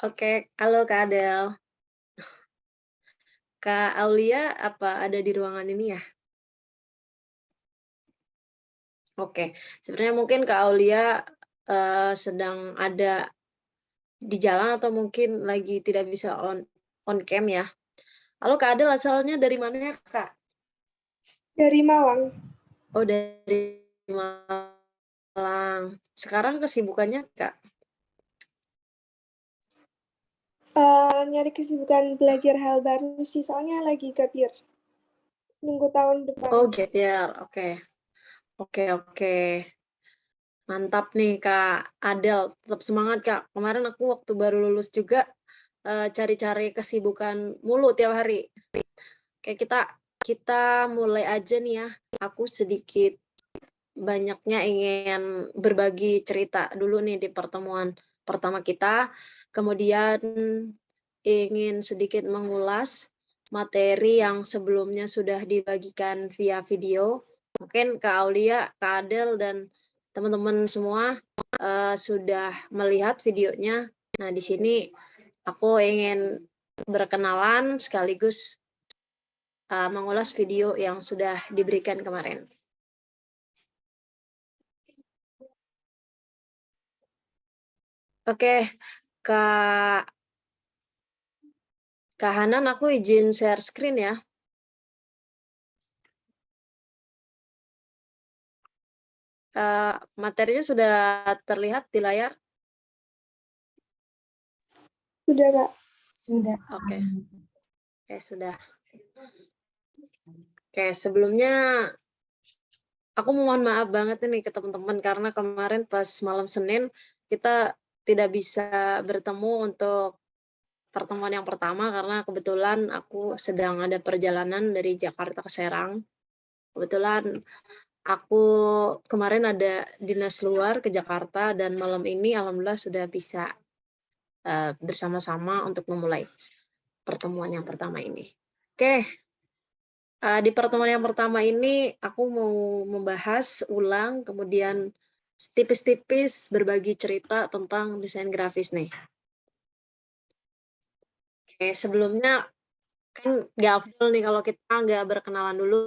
Oke, halo Kak Adel. Kak Aulia apa ada di ruangan ini ya? Oke, sebenarnya mungkin Kak Aulia, sedang ada di jalan atau mungkin lagi tidak bisa on cam ya. Halo Kak Adel, asalnya dari mana ya Kak? Dari Malang. Oh dari Malang. Sekarang kesibukannya Kak? Nyari kesibukan belajar hal baru sih, soalnya lagi gap year. Nunggu tahun depan. Oh gap year, oke. Oke oke. Mantap nih Kak Adel, tetap semangat Kak. Kemarin aku waktu baru lulus juga, cari-cari kesibukan mulu tiap hari. Oke, kita mulai aja nih ya. Aku sedikit banyaknya ingin berbagi cerita dulu nih di pertemuan pertama kita, kemudian ingin sedikit mengulas materi yang sebelumnya sudah dibagikan via video. Mungkin Kak Aulia, Kak Adel, dan teman-teman semua sudah melihat videonya. Nah, di sini aku ingin berkenalan sekaligus mengulas video yang sudah diberikan kemarin. Oke, Kak Hanan, aku izin share screen ya. Materinya sudah terlihat di layar? Sudah, Kak. Sudah. Oke, sudah. Oke, sebelumnya aku mohon maaf banget nih ke teman-teman karena kemarin pas malam Senin kita tidak bisa bertemu untuk pertemuan yang pertama karena kebetulan aku sedang ada perjalanan dari Jakarta ke Serang. Kebetulan aku kemarin ada dinas luar ke Jakarta dan malam ini alhamdulillah sudah bisa bersama-sama untuk memulai pertemuan yang pertama ini. Oke, di pertemuan yang pertama ini aku mau membahas ulang kemudian tipis-tipis berbagi cerita tentang desain grafis nih. Oke, sebelumnya kan nggak afdol nih kalau kita nggak berkenalan dulu.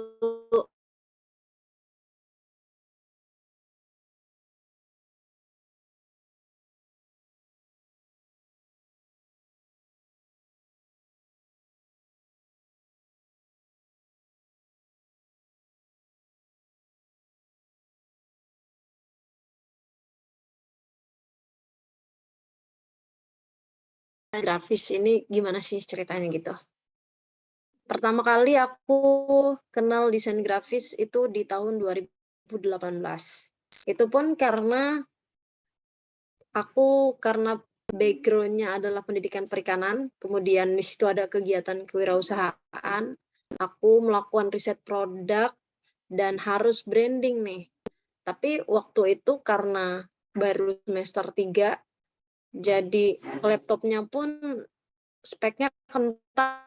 Grafis ini gimana sih ceritanya gitu. Pertama kali aku kenal desain grafis itu di tahun 2018. Itu pun karena karena background-nya adalah pendidikan perikanan, kemudian di situ ada kegiatan kewirausahaan, aku melakukan riset produk dan harus branding nih. Tapi waktu itu karena baru semester 3, jadi laptopnya pun speknya kentang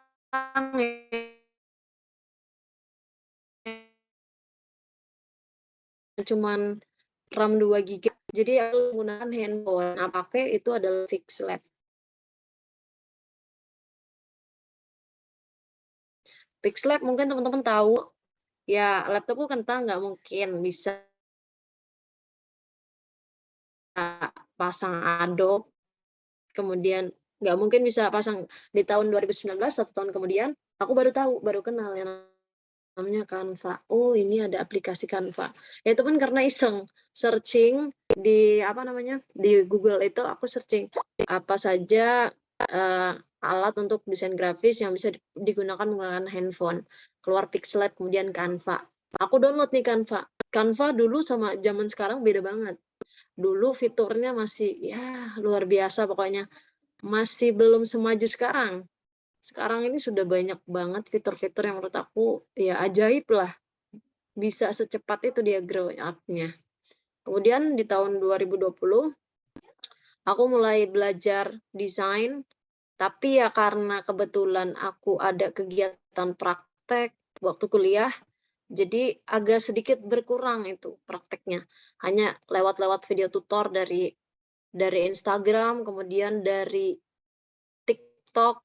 cuman RAM 2 GB. Jadi aku menggunakan handphone. Nah, pakai itu adalah Pixlab. Pixlab mungkin teman-teman tahu, ya laptopku kentang nggak mungkin bisa pasang Adobe, kemudian nggak mungkin bisa pasang di tahun 2019, 1 tahun kemudian, aku baru tahu, baru kenal yang namanya Canva. Oh, ini ada aplikasi Canva. Ya itu pun karena iseng, searching di di Google itu aku searching apa saja alat untuk desain grafis yang bisa digunakan menggunakan handphone. Keluar Pixlab, kemudian Canva. Aku download nih Canva. Canva dulu sama zaman sekarang beda banget. Dulu fiturnya masih ya luar biasa pokoknya. Masih belum semaju sekarang. Sekarang ini sudah banyak banget fitur-fitur yang menurut aku ya ajaib lah. Bisa secepat itu dia grow up-nya. Kemudian di tahun 2020 aku mulai belajar desain, tapi ya karena kebetulan aku ada kegiatan praktek waktu kuliah, jadi agak sedikit berkurang itu prakteknya. Hanya lewat-lewat video tutor dari Instagram, kemudian dari TikTok,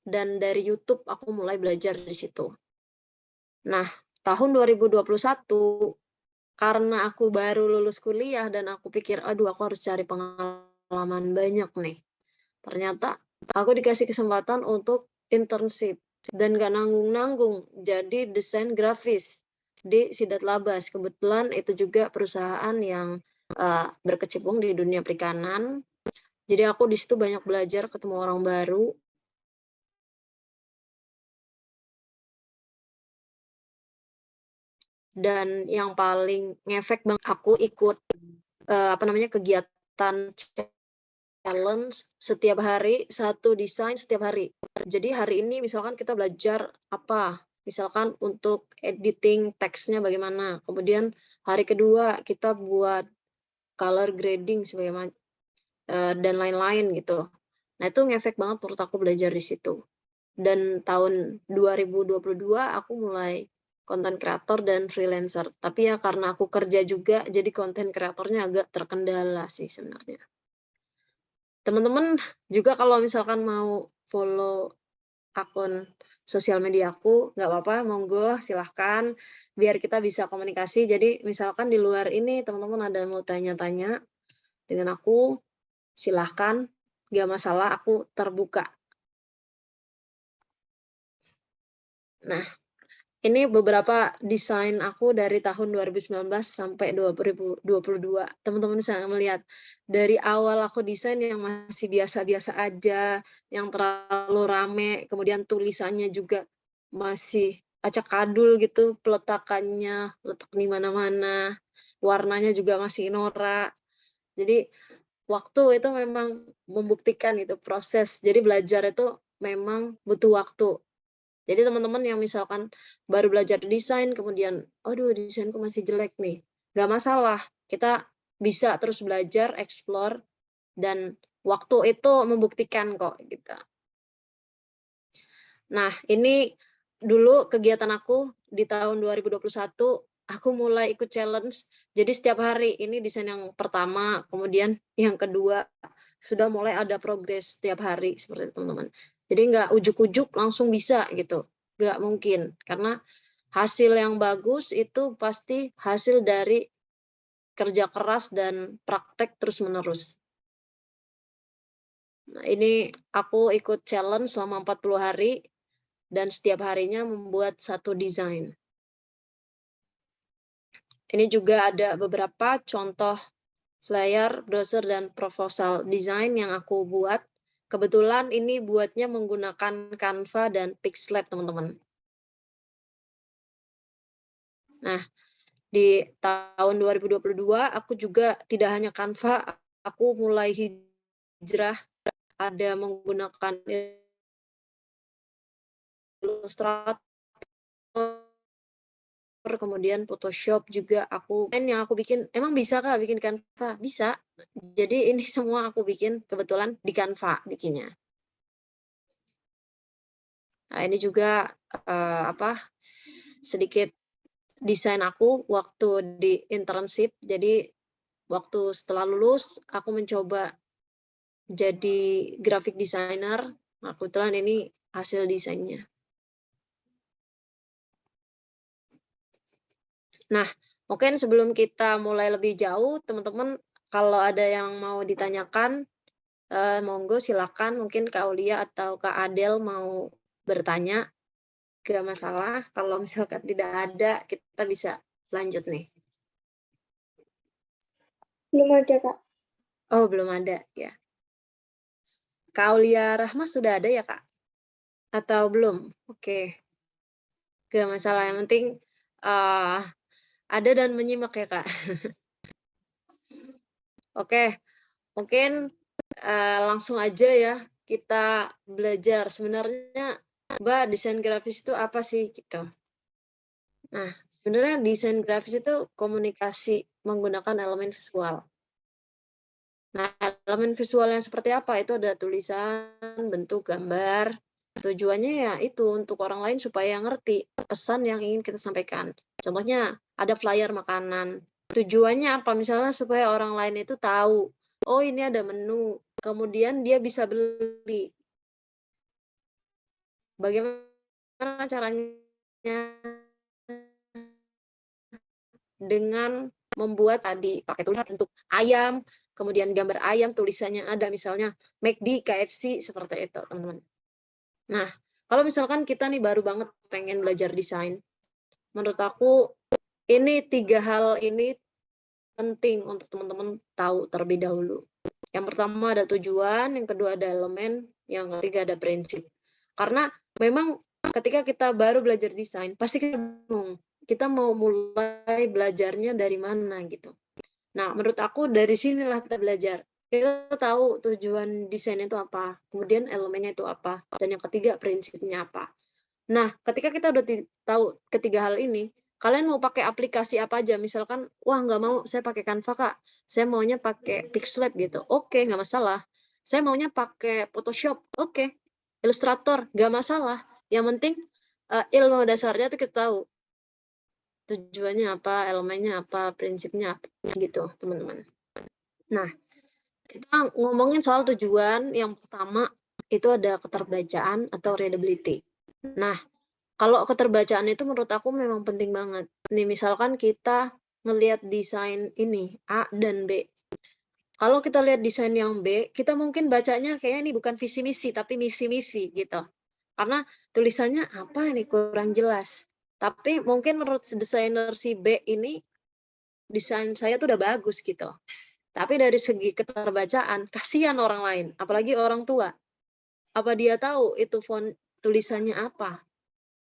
dan dari YouTube aku mulai belajar di situ. Nah, tahun 2021 karena aku baru lulus kuliah dan aku pikir, "Aduh, aku harus cari pengalaman banyak nih." Ternyata aku dikasih kesempatan untuk internship dan gak nanggung-nanggung jadi desain grafis di Sidat Labas. Kebetulan itu juga perusahaan yang berkecimpung di dunia perikanan. Jadi aku di situ banyak belajar, ketemu orang baru. Dan yang paling ngefek banget aku ikut kegiatan challenge setiap hari, satu desain setiap hari. Jadi hari ini misalkan kita belajar apa, misalkan untuk editing teksnya bagaimana, kemudian hari kedua kita buat color grading dan lain-lain gitu. Nah, itu ngefek banget menurut aku belajar di situ. Dan tahun 2022 aku mulai konten kreator dan freelancer. Tapi ya karena aku kerja juga, jadi konten kreatornya agak terkendala sih sebenarnya. Teman-teman juga kalau misalkan mau follow akun sosial media aku, nggak apa-apa, monggo silahkan, biar kita bisa komunikasi. Jadi misalkan di luar ini teman-teman ada mau tanya-tanya dengan aku, silahkan, nggak masalah, aku terbuka. Nah, ini beberapa desain aku dari tahun 2019 sampai 2022. Teman-teman bisa melihat, dari awal aku desain yang masih biasa-biasa aja, yang terlalu rame, kemudian tulisannya juga masih acak-adul gitu, peletakannya, letak di mana-mana, warnanya juga masih norak. Jadi, waktu itu memang membuktikan itu proses. Jadi belajar itu memang butuh waktu. Jadi teman-teman yang misalkan baru belajar desain kemudian, "Aduh desainku masih jelek nih." Nggak masalah, kita bisa terus belajar, explore, dan waktu itu membuktikan kok, gitu. Nah, ini dulu kegiatan aku di tahun 2021, aku mulai ikut challenge. Jadi setiap hari, ini desain yang pertama, kemudian yang kedua, sudah mulai ada progres setiap hari seperti itu, teman-teman. Jadi nggak ujuk-ujuk langsung bisa gitu, nggak mungkin. Karena hasil yang bagus itu pasti hasil dari kerja keras dan praktek terus-menerus. Nah, ini aku ikut challenge selama 40 hari, dan setiap harinya membuat satu desain. Ini juga ada beberapa contoh flyer, brosur, dan proposal desain yang aku buat. Kebetulan ini buatnya menggunakan Canva dan Pixlab, teman-teman. Nah, di tahun 2022 aku juga tidak hanya Canva, aku mulai hijrah, ada menggunakan Illustrator, kemudian Photoshop juga yang aku bikin. Emang bisa Kak bikin Canva? Bisa. Jadi ini semua aku bikin kebetulan di Canva bikinnya. Nah, ini juga sedikit desain aku waktu di internship. Jadi waktu setelah lulus aku mencoba jadi graphic designer. Nah, kebetulan ini hasil desainnya. Nah, mungkin sebelum kita mulai lebih jauh, teman-teman kalau ada yang mau ditanyakan, monggo silakan, mungkin Kak Aulia atau Kak Adel mau bertanya, nggak masalah. Kalau misalkan tidak ada, kita bisa lanjut nih. Belum ada, Kak. Oh, belum ada, ya. Kak Aulia Rahma sudah ada ya, Kak? Atau belum? Oke. Nggak masalah, yang penting ada dan menyimak ya, Kak. Oke, mungkin langsung aja ya kita belajar. Sebenarnya, Mbak, desain grafis itu apa sih gitu? Nah, sebenarnya desain grafis itu komunikasi menggunakan elemen visual. Nah, elemen visual yang seperti apa? Itu ada tulisan, bentuk, gambar. Tujuannya ya itu untuk orang lain supaya ngerti pesan yang ingin kita sampaikan. Contohnya ada flyer makanan. Tujuannya apa? Misalnya supaya orang lain itu tahu, oh ini ada menu, kemudian dia bisa beli. Bagaimana caranya dengan membuat tadi pakai tulisan bentuk ayam, kemudian gambar ayam tulisannya ada misalnya McD, KFC, seperti itu, teman-teman. Nah, kalau misalkan kita nih baru banget pengen belajar desain, menurut aku ini 3 hal ini penting untuk teman-teman tahu terlebih dahulu. Yang pertama ada tujuan, yang kedua ada elemen, yang ketiga ada prinsip. Karena memang ketika kita baru belajar desain, pasti kita bingung, kita mau mulai belajarnya dari mana gitu. Nah, menurut aku dari sinilah kita belajar. Kita tahu tujuan desain itu apa, kemudian elemennya itu apa, dan yang ketiga prinsipnya apa. Nah, ketika kita udah tahu ketiga hal ini, kalian mau pakai aplikasi apa aja, misalkan, "Wah, nggak mau saya pakai Canva, Kak. Saya maunya pakai Pixlab," gitu. Oke, nggak masalah. "Saya maunya pakai Photoshop." Oke. Illustrator, nggak masalah. Yang penting, ilmu dasarnya tuh kita tahu. Tujuannya apa, elemennya apa, prinsipnya apa, gitu, teman-teman. Nah, kita ngomongin soal tujuan, yang pertama itu ada keterbacaan atau readability. Nah, kalau keterbacaan itu menurut aku memang penting banget. Nih, misalkan kita ngelihat desain ini, A dan B. Kalau kita lihat desain yang B, kita mungkin bacanya kayaknya ini bukan visi misi, tapi misi-misi gitu. Karena tulisannya apa ini kurang jelas. Tapi mungkin menurut desainer si B ini, desain saya tuh udah bagus gitu. Tapi dari segi keterbacaan, kasihan orang lain, apalagi orang tua. Apa dia tahu itu font tulisannya apa?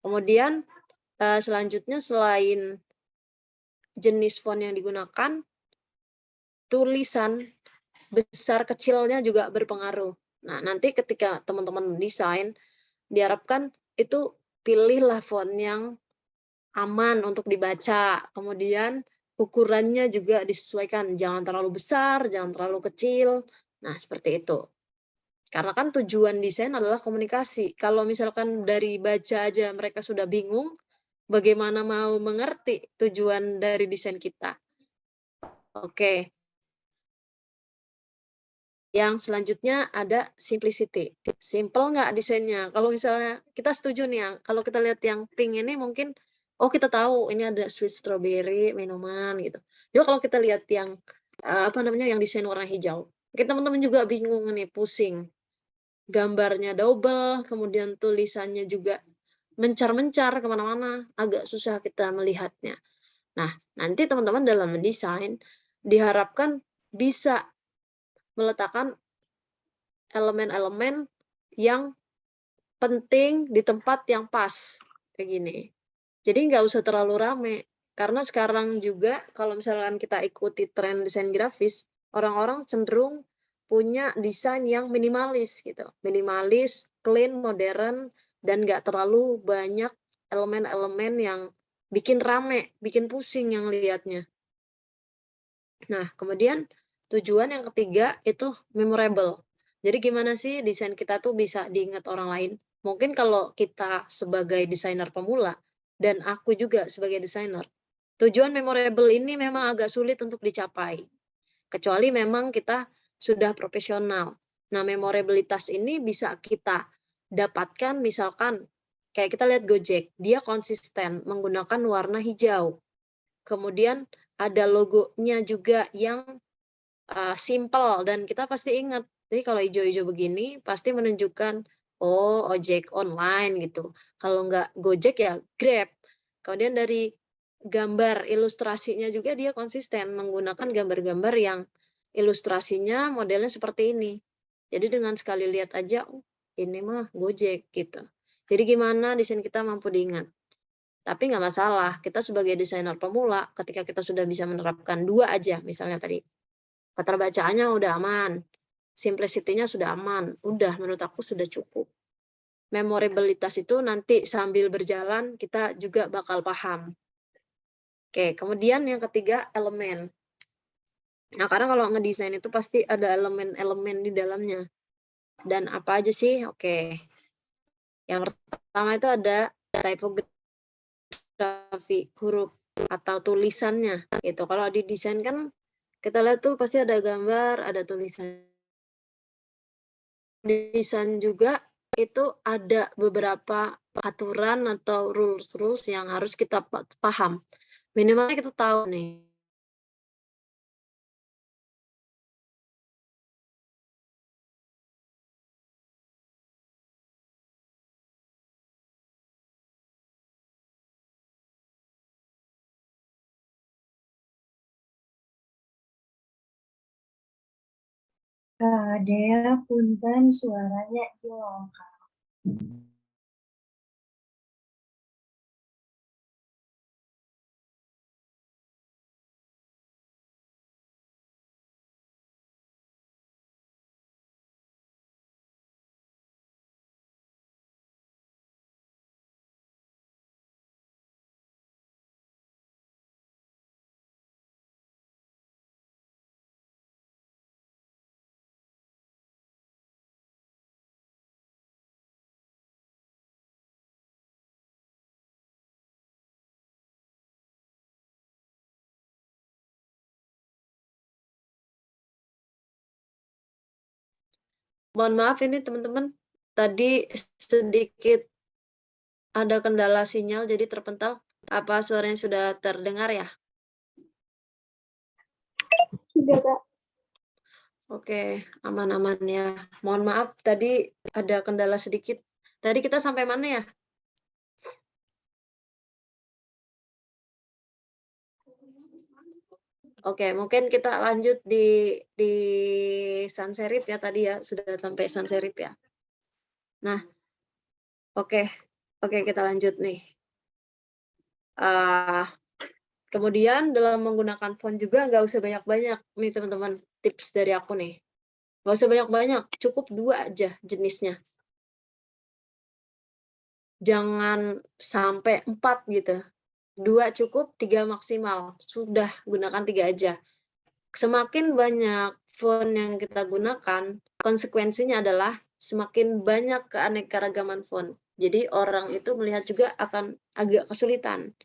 Kemudian selanjutnya selain jenis font yang digunakan, tulisan besar kecilnya juga berpengaruh. Nah, nanti ketika teman-teman desain, diharapkan itu pilihlah font yang aman untuk dibaca, kemudian ukurannya juga disesuaikan, jangan terlalu besar, jangan terlalu kecil. Nah, seperti itu. Karena kan tujuan desain adalah komunikasi. Kalau misalkan dari baca aja mereka sudah bingung, bagaimana mau mengerti tujuan dari desain kita? Oke. Yang selanjutnya ada simplicity. Simple nggak desainnya? Kalau misalnya kita setuju nih ya, kalau kita lihat yang pink ini mungkin, oh kita tahu ini ada sweet strawberry, minuman gitu. Cuma kalau kita lihat yang, apa namanya, yang desain warna hijau, mungkin teman-teman juga bingung nih, pusing. Gambarnya double, kemudian tulisannya juga mencar-mencar ke mana-mana, agak susah kita melihatnya. Nah, nanti teman-teman dalam mendesain diharapkan bisa meletakkan elemen-elemen yang penting di tempat yang pas, kayak gini. Jadi nggak usah terlalu rame, karena sekarang juga kalau misalkan kita ikuti tren desain grafis, orang-orang cenderung punya desain yang minimalis gitu. Minimalis, clean, modern, dan nggak terlalu banyak elemen-elemen yang bikin rame, bikin pusing yang lihatnya. Nah, kemudian tujuan yang ketiga itu memorable. Jadi gimana sih desain kita tuh bisa diingat orang lain? Mungkin kalau kita sebagai desainer pemula dan aku juga sebagai desainer, tujuan memorable ini memang agak sulit untuk dicapai. Kecuali memang kita sudah profesional. Nah, memorabilitas ini bisa kita dapatkan misalkan kayak kita lihat Gojek, dia konsisten menggunakan warna hijau. Kemudian ada logonya juga yang simpel dan kita pasti ingat. Jadi kalau ijo-ijo begini pasti menunjukkan, oh ojek online gitu. Kalau nggak Gojek ya Grab. Kemudian dari gambar ilustrasinya juga dia konsisten menggunakan gambar-gambar yang ilustrasinya modelnya seperti ini. Jadi dengan sekali lihat aja, oh ini mah Gojek gitu. Jadi gimana desain kita mampu diingat. Tapi nggak masalah, kita sebagai desainer pemula ketika kita sudah bisa menerapkan 2 aja misalnya tadi, keterbacaannya udah aman, simplicity-nya sudah aman, udah menurut aku sudah cukup. Memorabilitas itu nanti sambil berjalan kita juga bakal paham. Oke, kemudian yang ketiga elemen. Nah, karena kalau ngedesain itu pasti ada elemen-elemen di dalamnya. Dan apa aja sih? Oke. Yang pertama itu ada tipografi huruf atau tulisannya gitu. Kalau di desain kan kita lihat tuh pasti ada gambar, ada tulisan. Desain juga itu ada beberapa aturan atau rules yang harus kita paham. Minimalnya kita tahu nih. Kak Dea, punten suaranya hilang, Kak. Mohon maaf ini teman-teman, tadi sedikit ada kendala sinyal jadi terpental. Apa suaranya sudah terdengar ya? Sudah, Kak. Oke, aman-aman ya. Mohon maaf tadi ada kendala sedikit. Tadi kita sampai mana ya? Oke, mungkin kita lanjut di sans serif ya tadi ya, sudah sampai sans serif ya. Nah, oke, kita lanjut nih. Kemudian dalam menggunakan font juga nggak usah banyak-banyak nih teman-teman, tips dari aku nih. Nggak usah banyak-banyak, cukup 2 aja jenisnya. Jangan sampai 4 gitu. 2 cukup, 3 maksimal. Sudah, gunakan 3 aja. Semakin banyak font yang kita gunakan, konsekuensinya adalah semakin banyak keanekaragaman font. Jadi orang itu melihat juga akan agak kesulitan.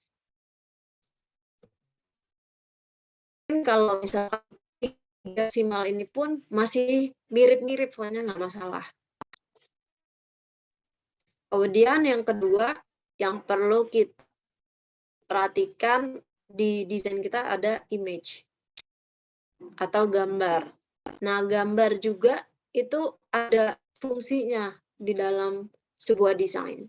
Kalau misalkan 3 maksimal ini pun masih mirip-mirip fontnya nggak masalah. Kemudian yang kedua, yang perlu kita perhatikan di desain kita ada image atau gambar. Nah, gambar juga itu ada fungsinya di dalam sebuah desain.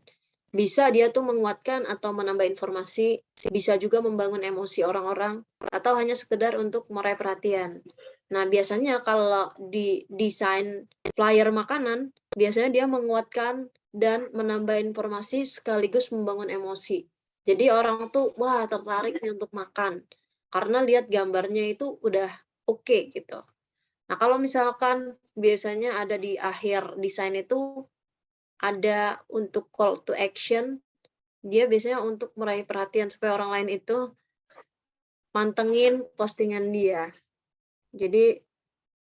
Bisa dia tuh menguatkan atau menambah informasi, bisa juga membangun emosi orang-orang, atau hanya sekedar untuk meraih perhatian. Nah, biasanya kalau di desain flyer makanan, biasanya dia menguatkan dan menambah informasi sekaligus membangun emosi. Jadi orang tuh, wah tertarik nih untuk makan, karena lihat gambarnya itu udah oke gitu. Nah, kalau misalkan biasanya ada di akhir desain itu ada untuk call to action, dia biasanya untuk meraih perhatian supaya orang lain itu mantengin postingan dia. Jadi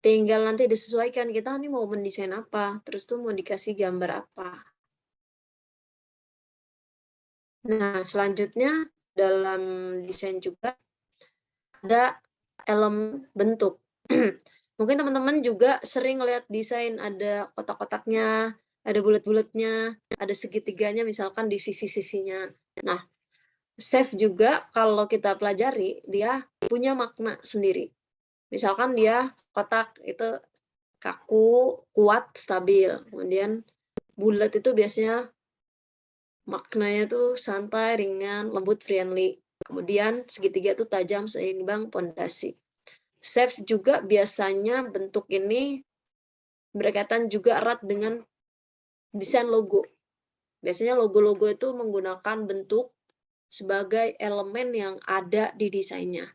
tinggal nanti disesuaikan kita nih mau mendesain apa, terus tuh mau dikasih gambar apa. Nah, selanjutnya dalam desain juga ada elemen bentuk. Mungkin teman-teman juga sering lihat desain ada kotak-kotaknya, ada bulat-bulatnya, ada segitiganya misalkan di sisi-sisinya. Nah, chef juga kalau kita pelajari, dia punya makna sendiri. Misalkan dia kotak itu kaku, kuat, stabil. Kemudian bulat itu biasanya maknanya tuh santai, ringan, lembut, friendly. Kemudian segitiga itu tajam, seimbang, pondasi. Chef juga biasanya bentuk ini berkaitan juga erat dengan desain logo. Biasanya logo-logo itu menggunakan bentuk sebagai elemen yang ada di desainnya.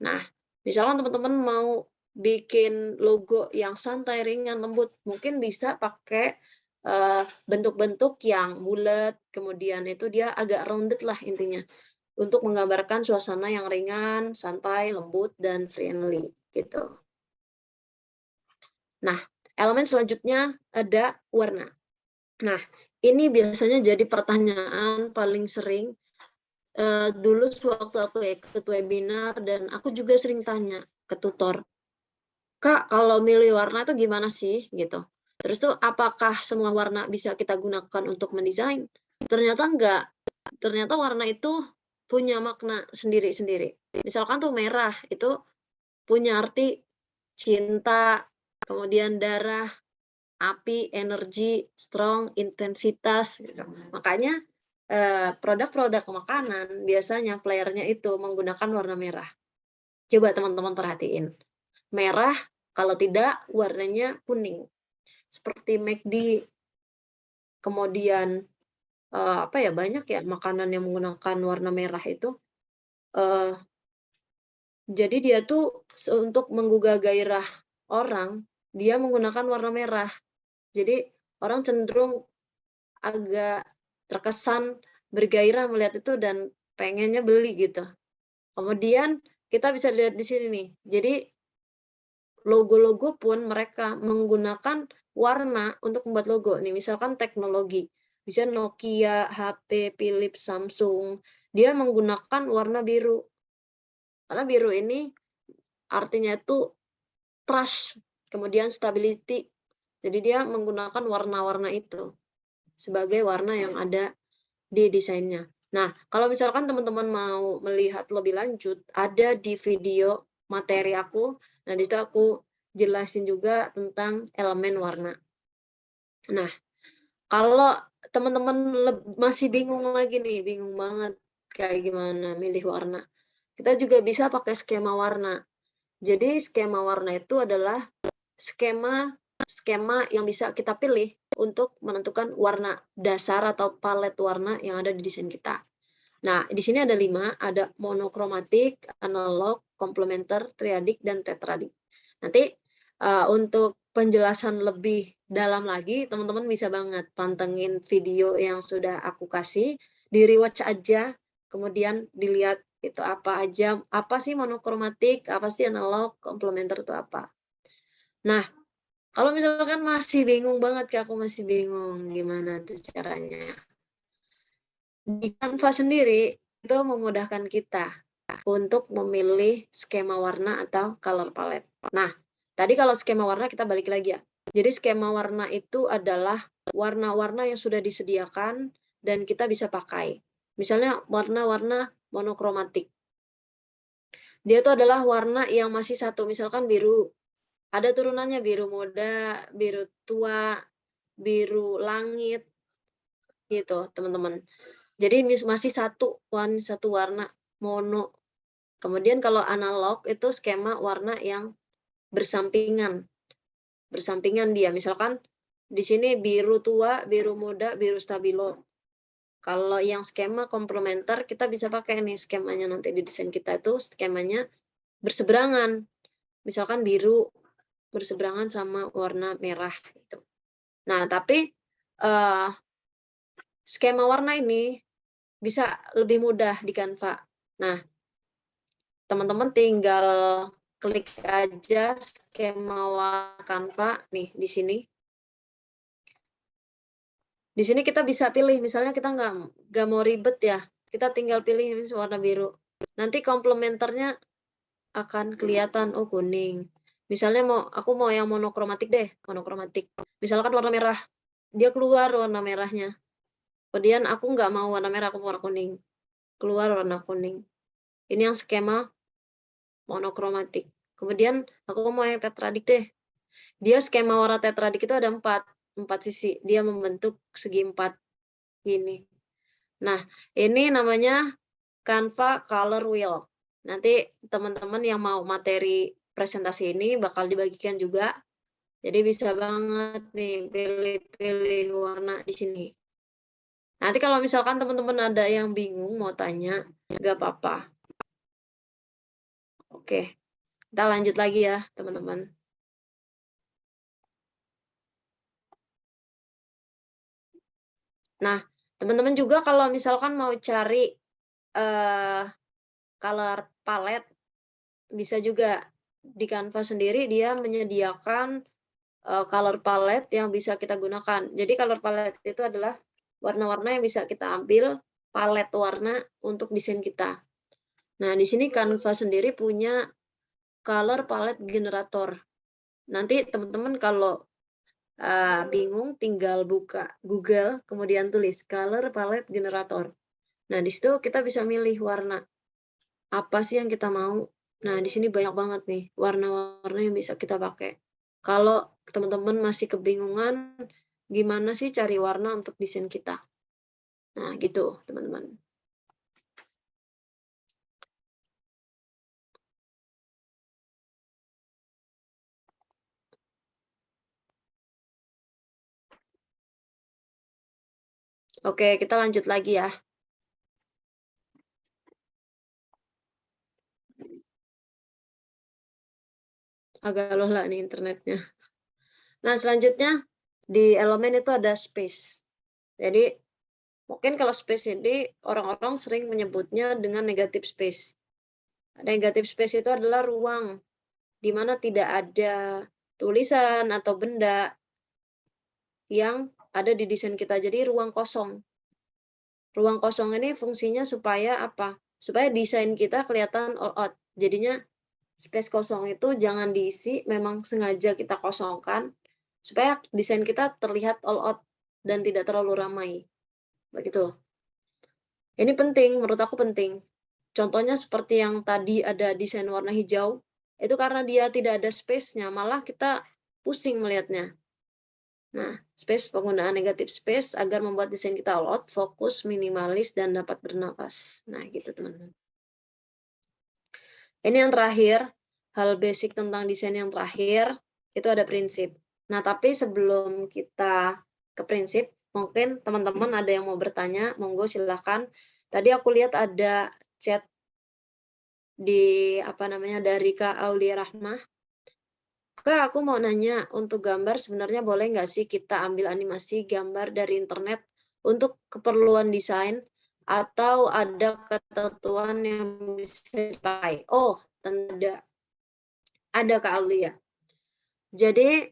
Nah, misalkan teman-teman mau bikin logo yang santai, ringan, lembut, mungkin bisa pakai bentuk-bentuk yang bulat, kemudian itu dia agak rounded lah intinya, untuk menggambarkan suasana yang ringan, santai, lembut, dan friendly gitu. Nah, elemen selanjutnya ada warna. Nah, ini biasanya jadi pertanyaan paling sering dulu sewaktu aku ikut webinar dan aku juga sering tanya ke tutor, Kak, kalau milih warna itu gimana sih gitu. Terus tuh apakah semua warna bisa kita gunakan untuk mendesain? Ternyata enggak. Ternyata warna itu punya makna sendiri-sendiri. Misalkan tuh merah itu punya arti cinta, kemudian darah, api, energi, strong, intensitas gitu. Makanya produk-produk makanan biasanya flyernya itu menggunakan warna merah. Coba teman-teman perhatiin. Merah, kalau tidak warnanya kuning. Seperti McD, kemudian apa ya, banyak ya makanan yang menggunakan warna merah itu. Jadi dia tuh untuk menggugah gairah orang, dia menggunakan warna merah. Jadi orang cenderung agak terkesan bergairah melihat itu dan pengennya beli gitu. Kemudian kita bisa lihat di sini nih. Jadi logo-logo pun mereka menggunakan warna untuk membuat logo. Nih misalkan teknologi, bisa Nokia, HP, Philips, Samsung, dia menggunakan warna biru. Karena biru ini artinya itu trust, kemudian stability. Jadi dia menggunakan warna-warna itu sebagai warna yang ada di desainnya. Nah, kalau misalkan teman-teman mau melihat lebih lanjut, ada di video materi aku. Nah, di situ aku jelasin juga tentang elemen warna. Nah, kalau teman-teman masih bingung lagi nih, bingung banget kayak gimana milih warna, kita juga bisa pakai skema warna. Jadi skema warna itu adalah skema yang bisa kita pilih untuk menentukan warna dasar atau palet warna yang ada di desain kita. Nah, di sini ada 5, ada monokromatik, analog, komplementer, triadik, dan tetradik. Nanti untuk penjelasan lebih dalam lagi, teman-teman bisa banget pantengin video yang sudah aku kasih, di rewatch aja, kemudian dilihat itu apa aja, apa sih monokromatik, apa sih analog, komplementer itu apa. Nah, kalau misalkan masih bingung banget, Kak, aku masih bingung gimana tuh caranya. Di Canva sendiri itu memudahkan kita untuk memilih skema warna atau color palette. Nah, tadi kalau skema warna kita balik lagi ya. Jadi skema warna itu adalah warna-warna yang sudah disediakan dan kita bisa pakai. Misalnya warna-warna monokromatik. Dia itu adalah warna yang masih satu, misalkan biru. Ada turunannya biru muda, biru tua, biru langit, gitu teman-teman. Jadi masih satu warna mono. Kemudian kalau analog itu skema warna yang bersampingan. Bersampingan dia. Misalkan di sini biru tua, biru muda, biru stabilo. Kalau yang skema komplementer kita bisa pakai nih skemanya nanti di desain kita itu skemanya berseberangan. Misalkan biru berseberangan sama warna merah gitu. Nah, tapi skema warna ini bisa lebih mudah di Canva. Nah, teman-teman tinggal klik aja skema warna Canva nih di sini. Di sini kita bisa pilih, misalnya kita nggak mau ribet ya, kita tinggal pilih warna biru. Nanti komplementernya akan kelihatan, oh kuning. Misalnya aku mau yang monokromatik deh, monokromatik. Misalkan warna merah, dia keluar warna merahnya. Kemudian aku nggak mau warna merah, aku mau warna kuning. Keluar warna kuning. Ini yang skema monokromatik. Kemudian aku mau yang tetradik deh. Dia skema warna tetradik itu ada 4 sisi. Dia membentuk segi 4 gini. Nah, ini namanya Canva Color Wheel. Nanti teman-teman yang mau materi presentasi ini bakal dibagikan juga. Jadi bisa banget nih pilih-pilih warna di sini. Nanti kalau misalkan teman-teman ada yang bingung mau tanya, nggak apa-apa. Oke, kita lanjut lagi ya teman-teman. Nah, teman-teman juga kalau misalkan mau cari color palette, bisa juga di Canva sendiri dia menyediakan color palette yang bisa kita gunakan. Jadi color palette itu adalah warna-warna yang bisa kita ambil palet warna untuk desain kita. Nah, di sini Canva sendiri punya color palette generator. Nanti teman-teman kalau bingung, tinggal buka Google, kemudian tulis color palette generator. Nah, di situ kita bisa milih warna apa sih yang kita mau. Nah, di sini banyak banget nih warna-warna yang bisa kita pakai. Kalau teman-teman masih kebingungan, gimana sih cari warna untuk desain kita. Nah, gitu, teman-teman. Oke, kita lanjut lagi ya. Agak lelah nih internetnya. Nah, selanjutnya di elemen itu ada space. Jadi, mungkin kalau space ini orang-orang sering menyebutnya dengan negative space. Negative space itu adalah ruang di mana tidak ada tulisan atau benda yang ada di desain kita. Jadi ruang kosong. Ruang kosong ini fungsinya supaya apa? Supaya desain kita kelihatan all out. Jadinya space kosong itu jangan diisi, memang sengaja kita kosongkan supaya desain kita terlihat all out dan tidak terlalu ramai. Begitu. Ini penting, menurut aku penting. Contohnya seperti yang tadi ada desain warna hijau, itu karena dia tidak ada space-nya, malah kita pusing melihatnya. Nah, space, penggunaan negative space agar membuat desain kita all out, fokus, minimalis, dan dapat bernapas. Nah, gitu teman-teman. Ini yang terakhir, hal basic tentang desain yang terakhir, itu ada prinsip. Nah, tapi sebelum kita ke prinsip, mungkin teman-teman ada yang mau bertanya, monggo silahkan. Tadi aku lihat ada chat di dari Kak Aulia Rahmah. Kak, aku mau nanya, untuk gambar sebenarnya boleh nggak sih kita ambil animasi gambar dari internet untuk keperluan desain atau ada ketentuan yang bisa dipakai? Oh, tentu ada Kak Aulia. Jadi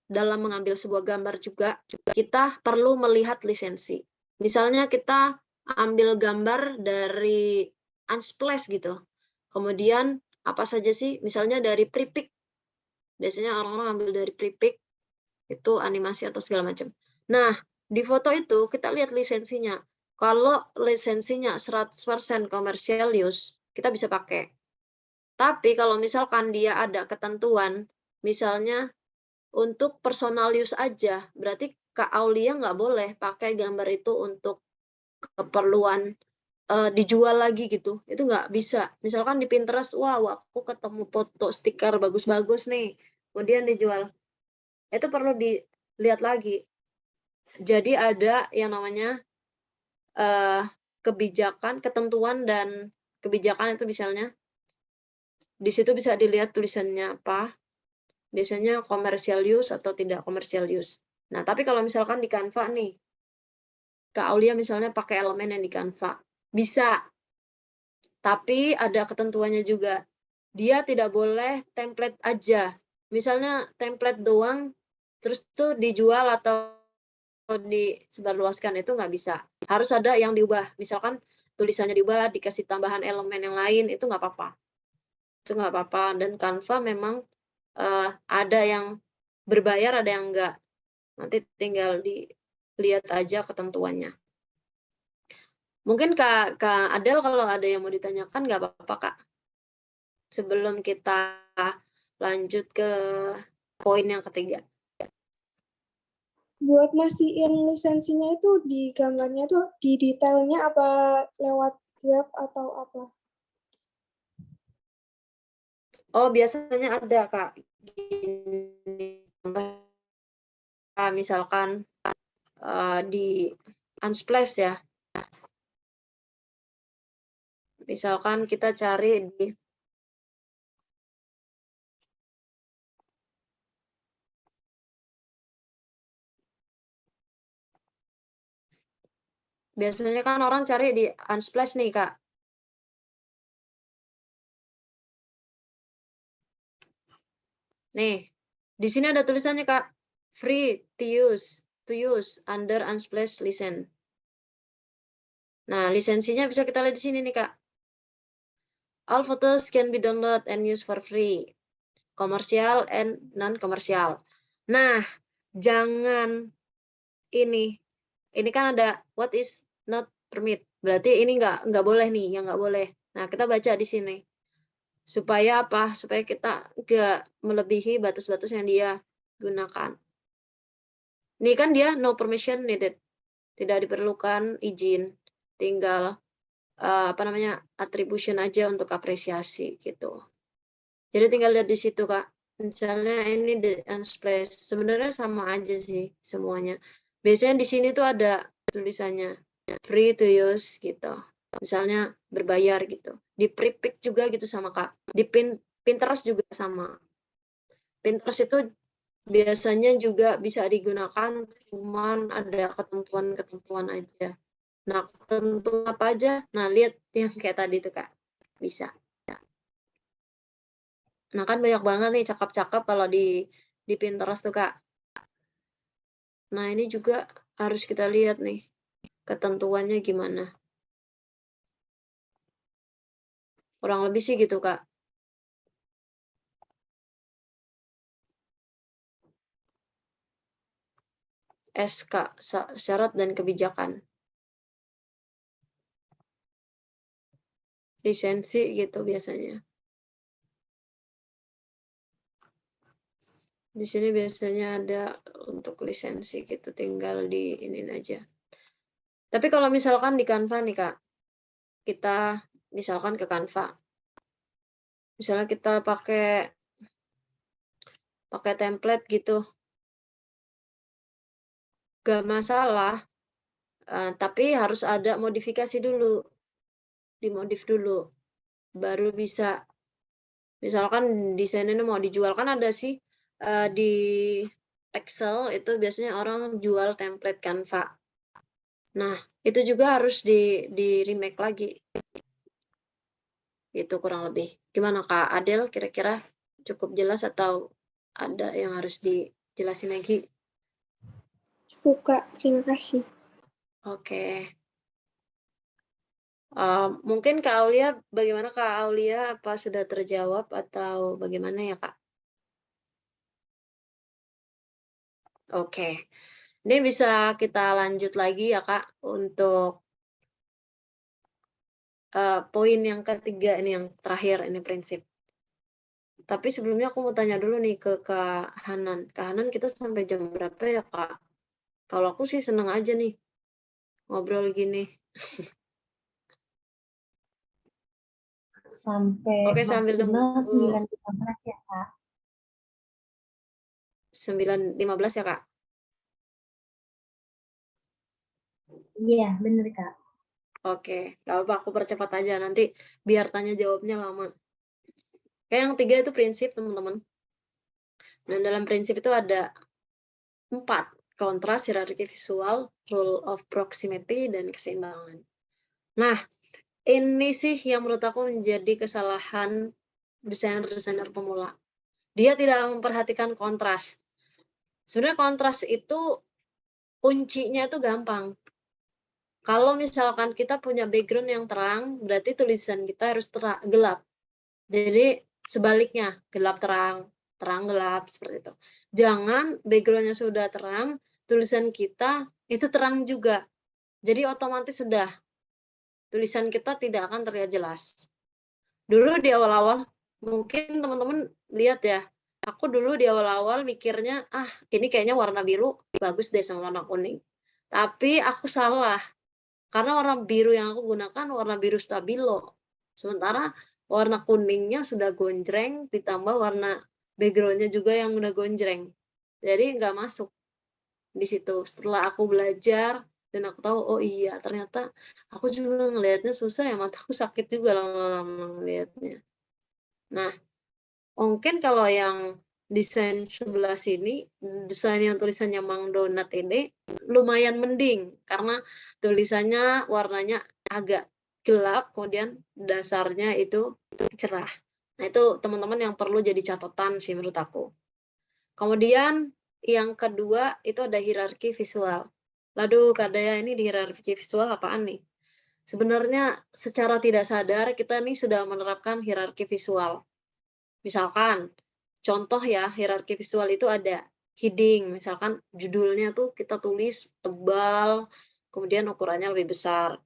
dalam mengambil sebuah gambar juga kita perlu melihat lisensi. Misalnya kita ambil gambar dari Unsplash gitu. Kemudian apa saja sih? Misalnya dari Pripik. Biasanya orang-orang ambil dari Pripik, itu animasi atau segala macam. Nah, di foto itu kita lihat lisensinya. Kalau lisensinya 100% commercial use, kita bisa pakai. Tapi kalau misalkan dia ada ketentuan, misalnya untuk personal use aja, berarti Kak Aulia nggak boleh pakai gambar itu untuk keperluan dijual lagi gitu. Itu nggak bisa. Misalkan di Pinterest, wow, aku ketemu foto stiker bagus-bagus nih, kemudian dijual. Itu perlu dilihat lagi. Jadi ada yang namanya kebijakan, ketentuan, dan kebijakan itu misalnya. Di situ bisa dilihat tulisannya apa, biasanya commercial use atau tidak commercial use. Nah, tapi kalau misalkan di Canva nih, Kak Aulia misalnya pakai elemen yang di Canva, bisa. Tapi ada ketentuannya juga. Dia tidak boleh template aja. Misalnya template doang, terus tuh dijual atau disebarluaskan, itu nggak bisa. Harus ada yang diubah. Misalkan tulisannya diubah, dikasih tambahan elemen yang lain, itu nggak apa-apa. Itu nggak apa-apa. Dan Canva memang ada yang berbayar, ada yang enggak. Nanti tinggal dilihat aja ketentuannya. Mungkin Kak Adel kalau ada yang mau ditanyakan nggak apa-apa Kak. Sebelum kita lanjut ke poin yang ketiga. Buat mastiin lisensinya itu di gambarnya tuh di detailnya apa lewat web atau apa? Oh, biasanya ada Kak. Gini, misalkan di Unsplash ya. Misalkan kita cari di biasanya kan orang cari di Unsplash nih, Kak. Nih, di sini ada tulisannya, Kak. Free to use under Unsplash license. Nah, lisensinya bisa kita lihat di sini nih, Kak. All photos can be downloaded and used for free. Komersial and non-komersial. Nah, jangan ini kan ada what is not permit, berarti ini nggak boleh nih, yang nggak boleh. Nah, kita baca di sini. Supaya apa? Supaya kita nggak melebihi batas-batas yang dia gunakan. Ini kan dia no permission needed, tidak diperlukan izin, tinggal attribution aja untuk apresiasi gitu. Jadi tinggal lihat di situ Kak. Misalnya ini the place, sebenarnya sama aja sih semuanya. Biasanya di sini tuh ada tulisannya free to use gitu. Misalnya berbayar gitu. Di Prepik juga gitu sama Kak. Di Pinterest juga sama. Pinterest itu biasanya juga bisa digunakan, cuman ada ketentuan-ketentuan aja. Nah, ketentuan apa aja? Nah, lihat yang kayak tadi tuh Kak. Bisa. Nah, kan banyak banget nih cakep-cakep kalau di Pinterest tuh Kak. Nah, ini juga harus kita lihat nih ketentuannya gimana. Kurang lebih sih gitu Kak. SK, syarat dan kebijakan. Lisensi gitu biasanya. Di sini biasanya ada untuk lisensi gitu, tinggal di ini aja. Tapi kalau misalkan di Canva nih Kak, kita misalkan ke Canva. Misalnya kita pakai template gitu. Gak masalah, tapi harus ada modifikasi dulu. Dimodif dulu. Baru bisa. Misalkan desain ini mau dijual, kan ada sih di Excel itu biasanya orang jual template Canva. Nah, itu juga harus di remake lagi. Itu kurang lebih. Gimana Kak Adel, kira-kira cukup jelas atau ada yang harus dijelasin lagi? Cukup, Kak. Terima kasih. Oke. Mungkin Kak Aulia, bagaimana Kak Aulia? Apa sudah terjawab atau bagaimana ya Kak? Oke. Ini bisa kita lanjut lagi ya Kak untuk poin yang ketiga ini, yang terakhir ini prinsip. Tapi sebelumnya aku mau tanya dulu nih ke Kak Hanan. Kak Hanan, kita sampai jam berapa ya Kak? Kalau aku sih seneng aja nih ngobrol gini. Sampai Oke, sambil maksimal nunggu 9.15 ya, Kak? 9.15 ya Kak? Iya, bener, Kak. Oke, gak apa-apa, aku percepat aja. Nanti biar tanya jawabnya lama. Kayak yang tiga itu prinsip, teman-teman. Dan dalam prinsip itu ada 4. Kontras, hierarki visual, rule of proximity, dan keseimbangan. Nah, ini sih yang menurut aku menjadi kesalahan desainer-desainer pemula. Dia tidak memperhatikan kontras. Sebenarnya kontras itu kuncinya itu gampang. Kalau misalkan kita punya background yang terang, berarti tulisan kita harus gelap. Jadi sebaliknya, gelap terang, terang gelap, seperti itu. Jangan background-nya sudah terang, tulisan kita itu terang juga. Jadi otomatis sudah, tulisan kita tidak akan terlihat jelas. Dulu di awal-awal, mungkin teman-teman lihat ya, aku dulu di awal-awal mikirnya, ini kayaknya warna biru bagus deh sama warna kuning. Tapi aku salah, karena warna biru yang aku gunakan warna biru stabilo. Sementara warna kuningnya sudah gonjreng, ditambah warna background-nya juga yang udah gonjreng. Jadi nggak masuk di situ. Setelah aku belajar, dan aku tahu, oh iya, ternyata aku juga ngelihatnya susah ya, mataku sakit juga lama-lama ngelihatnya. Nah, mungkin kalau yang desain sebelah sini, desain yang tulisannya Mang Donat ini lumayan mending karena tulisannya warnanya agak gelap, kemudian dasarnya itu cerah. Nah, itu teman-teman yang perlu jadi catatan sih menurut aku. Kemudian yang kedua itu ada hierarki visual. Waduh, Kak Daya, ini di hierarki visual apaan nih? Sebenarnya secara tidak sadar kita nih sudah menerapkan hierarki visual. Misalkan, contoh ya, hierarki visual itu ada heading, misalkan judulnya tuh kita tulis tebal, kemudian ukurannya lebih besar.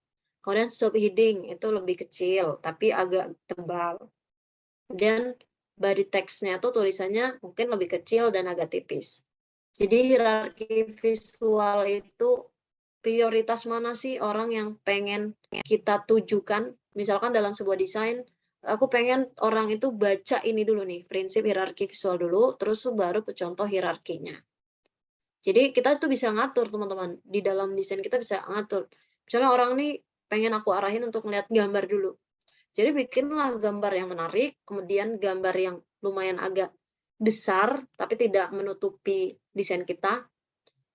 Kemudian subheading itu lebih kecil, tapi agak tebal. Kemudian body text-nya tuh tulisannya mungkin lebih kecil dan agak tipis. Jadi hierarki visual itu prioritas mana sih orang yang pengen kita tujukan. Misalkan dalam sebuah desain, aku pengen orang itu baca ini dulu nih, prinsip hierarki visual dulu, terus baru ke contoh hierarkinya. Jadi kita tuh bisa ngatur teman-teman, di dalam desain kita bisa ngatur. Misalnya orang nih pengen aku arahin untuk melihat gambar dulu. Jadi bikinlah gambar yang menarik, kemudian gambar yang lumayan agak besar, tapi tidak menutupi desain kita.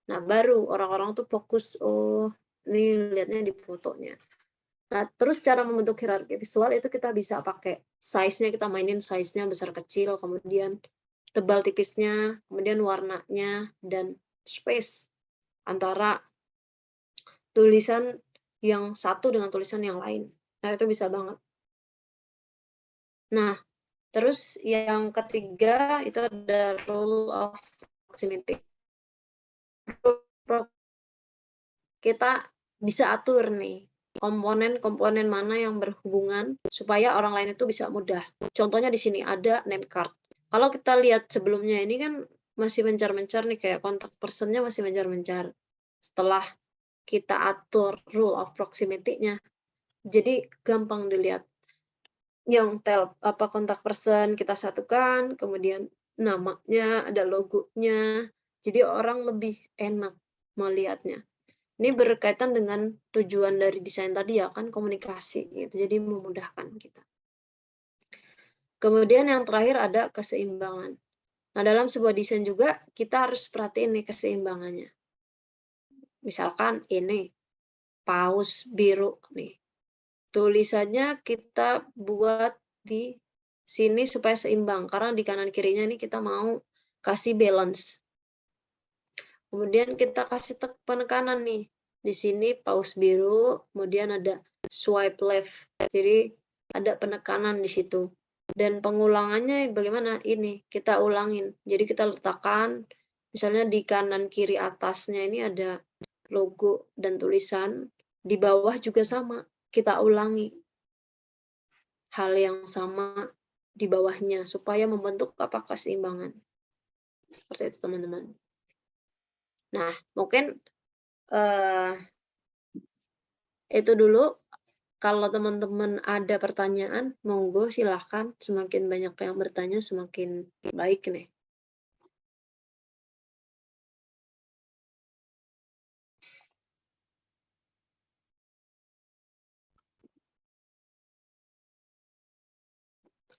Nah, baru orang-orang tuh fokus, oh, ini lihatnya di fotonya. Nah, terus cara membentuk hierarki visual itu kita bisa pakai size-nya, kita mainin size-nya besar kecil, kemudian tebal tipisnya, kemudian warnanya, dan space antara tulisan yang satu dengan tulisan yang lain. Nah, itu bisa banget. Nah, terus yang ketiga itu ada rule of proximity. Kita bisa atur nih komponen-komponen mana yang berhubungan supaya orang lain itu bisa mudah. Contohnya di sini ada name card. Kalau kita lihat sebelumnya ini kan masih mencar-mencar nih, kayak kontak personnya masih mencar-mencar. Setelah kita atur rule of proximity-nya, jadi gampang dilihat. Yang kontak person kita satukan, kemudian namanya, ada logonya, jadi orang lebih enak melihatnya. Ini berkaitan dengan tujuan dari desain tadi ya kan, komunikasi gitu, jadi memudahkan kita. Kemudian yang terakhir ada keseimbangan. Nah, dalam sebuah desain juga kita harus perhatiin nih keseimbangannya. Misalkan ini paus biru nih. Tulisannya kita buat di sini supaya seimbang, karena di kanan kirinya ini kita mau kasih balance. Kemudian kita kasih penekanan nih. Di sini paus biru, kemudian ada swipe left. Jadi ada penekanan di situ. Dan pengulangannya bagaimana? Ini kita ulangin. Jadi kita letakkan, misalnya di kanan kiri atasnya ini ada logo dan tulisan, di bawah juga sama. Kita ulangi hal yang sama di bawahnya supaya membentuk keseimbangan. Seperti itu teman-teman. Nah, mungkin itu dulu. Kalau teman-teman ada pertanyaan, monggo silahkan. Semakin banyak yang bertanya, semakin baik nih.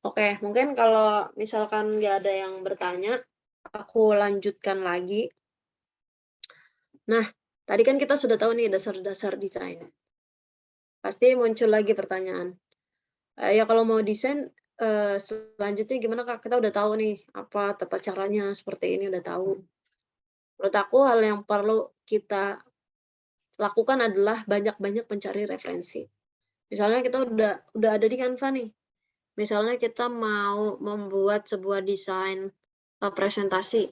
Oke, mungkin kalau misalkan nggak ada yang bertanya, aku lanjutkan lagi. Nah, tadi kan kita sudah tahu nih dasar-dasar desain. Pasti muncul lagi pertanyaan. Ya kalau mau desain, selanjutnya gimana Kak? Kita udah tahu nih, apa tata caranya seperti ini, udah tahu. Menurut aku hal yang perlu kita lakukan adalah banyak-banyak mencari referensi. Misalnya kita udah ada di Canva nih. Misalnya kita mau membuat sebuah desain presentasi,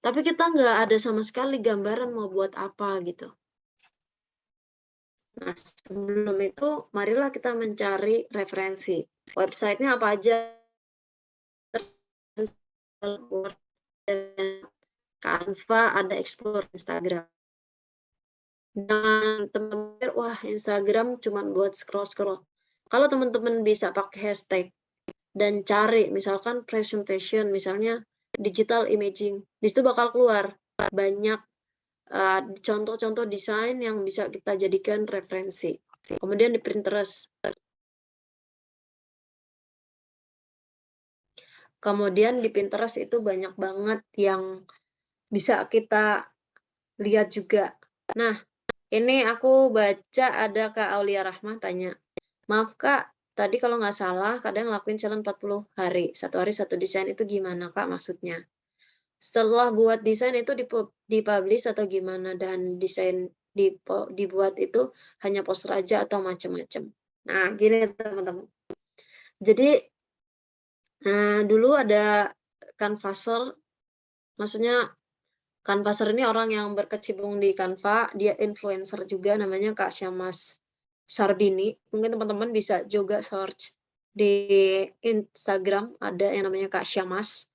tapi kita nggak ada sama sekali gambaran mau buat apa gitu. Nah, sebelum itu marilah kita mencari referensi. Websitenya apa aja, Canva, ada explore Instagram. Dan teman-teman, wah Instagram cuma buat scroll-scroll. Kalau teman-teman bisa pakai hashtag dan cari misalkan presentation, misalnya digital imaging, di situ bakal keluar banyak contoh-contoh desain yang bisa kita jadikan referensi. Kemudian di Pinterest. Kemudian di Pinterest itu banyak banget yang bisa kita lihat juga. Nah, ini aku baca ada Kak Aulia Rahmah tanya, maaf Kak, tadi kalau nggak salah kadang ngelakuin challenge 40 hari. Satu hari satu desain itu gimana Kak maksudnya? Setelah buat desain itu dipublish atau gimana? Dan desain dibuat itu hanya poster aja atau macam-macam. Nah, gini teman-teman. Jadi, dulu ada Canvasser Maksudnya Canvasser ini orang yang berkecimpung di Canva, dia influencer juga namanya Kak Syamas Sarbini. Mungkin teman-teman bisa juga search di Instagram, ada yang namanya Kak Syamas.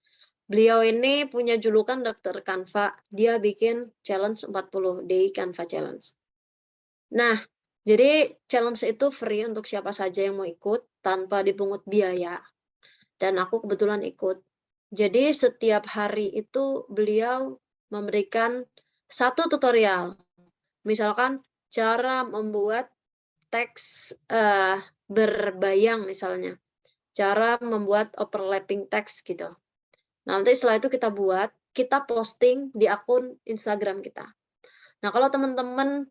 Beliau ini punya julukan Dokter Canva. Dia bikin challenge 40 day Canva challenge. Nah, jadi challenge itu free untuk siapa saja yang mau ikut tanpa dipungut biaya. Dan aku kebetulan ikut. Jadi setiap hari itu beliau memberikan satu tutorial. Misalkan cara membuat teks berbayang misalnya. Cara membuat overlapping teks gitu. Nanti setelah itu kita posting di akun Instagram kita. Nah, kalau teman-teman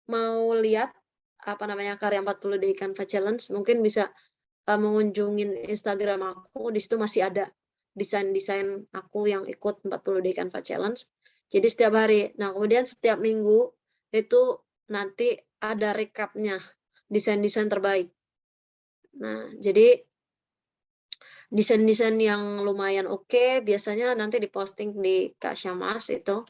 mau lihat karya 40 Day Canva Challenge, mungkin bisa mengunjungi Instagram aku. Di situ masih ada desain-desain aku yang ikut 40 Day Canva Challenge. Jadi setiap hari. Nah, kemudian setiap minggu itu nanti ada recapnya desain-desain terbaik. Nah, jadi desain-desain yang lumayan oke, biasanya nanti diposting di Kak Syamas itu.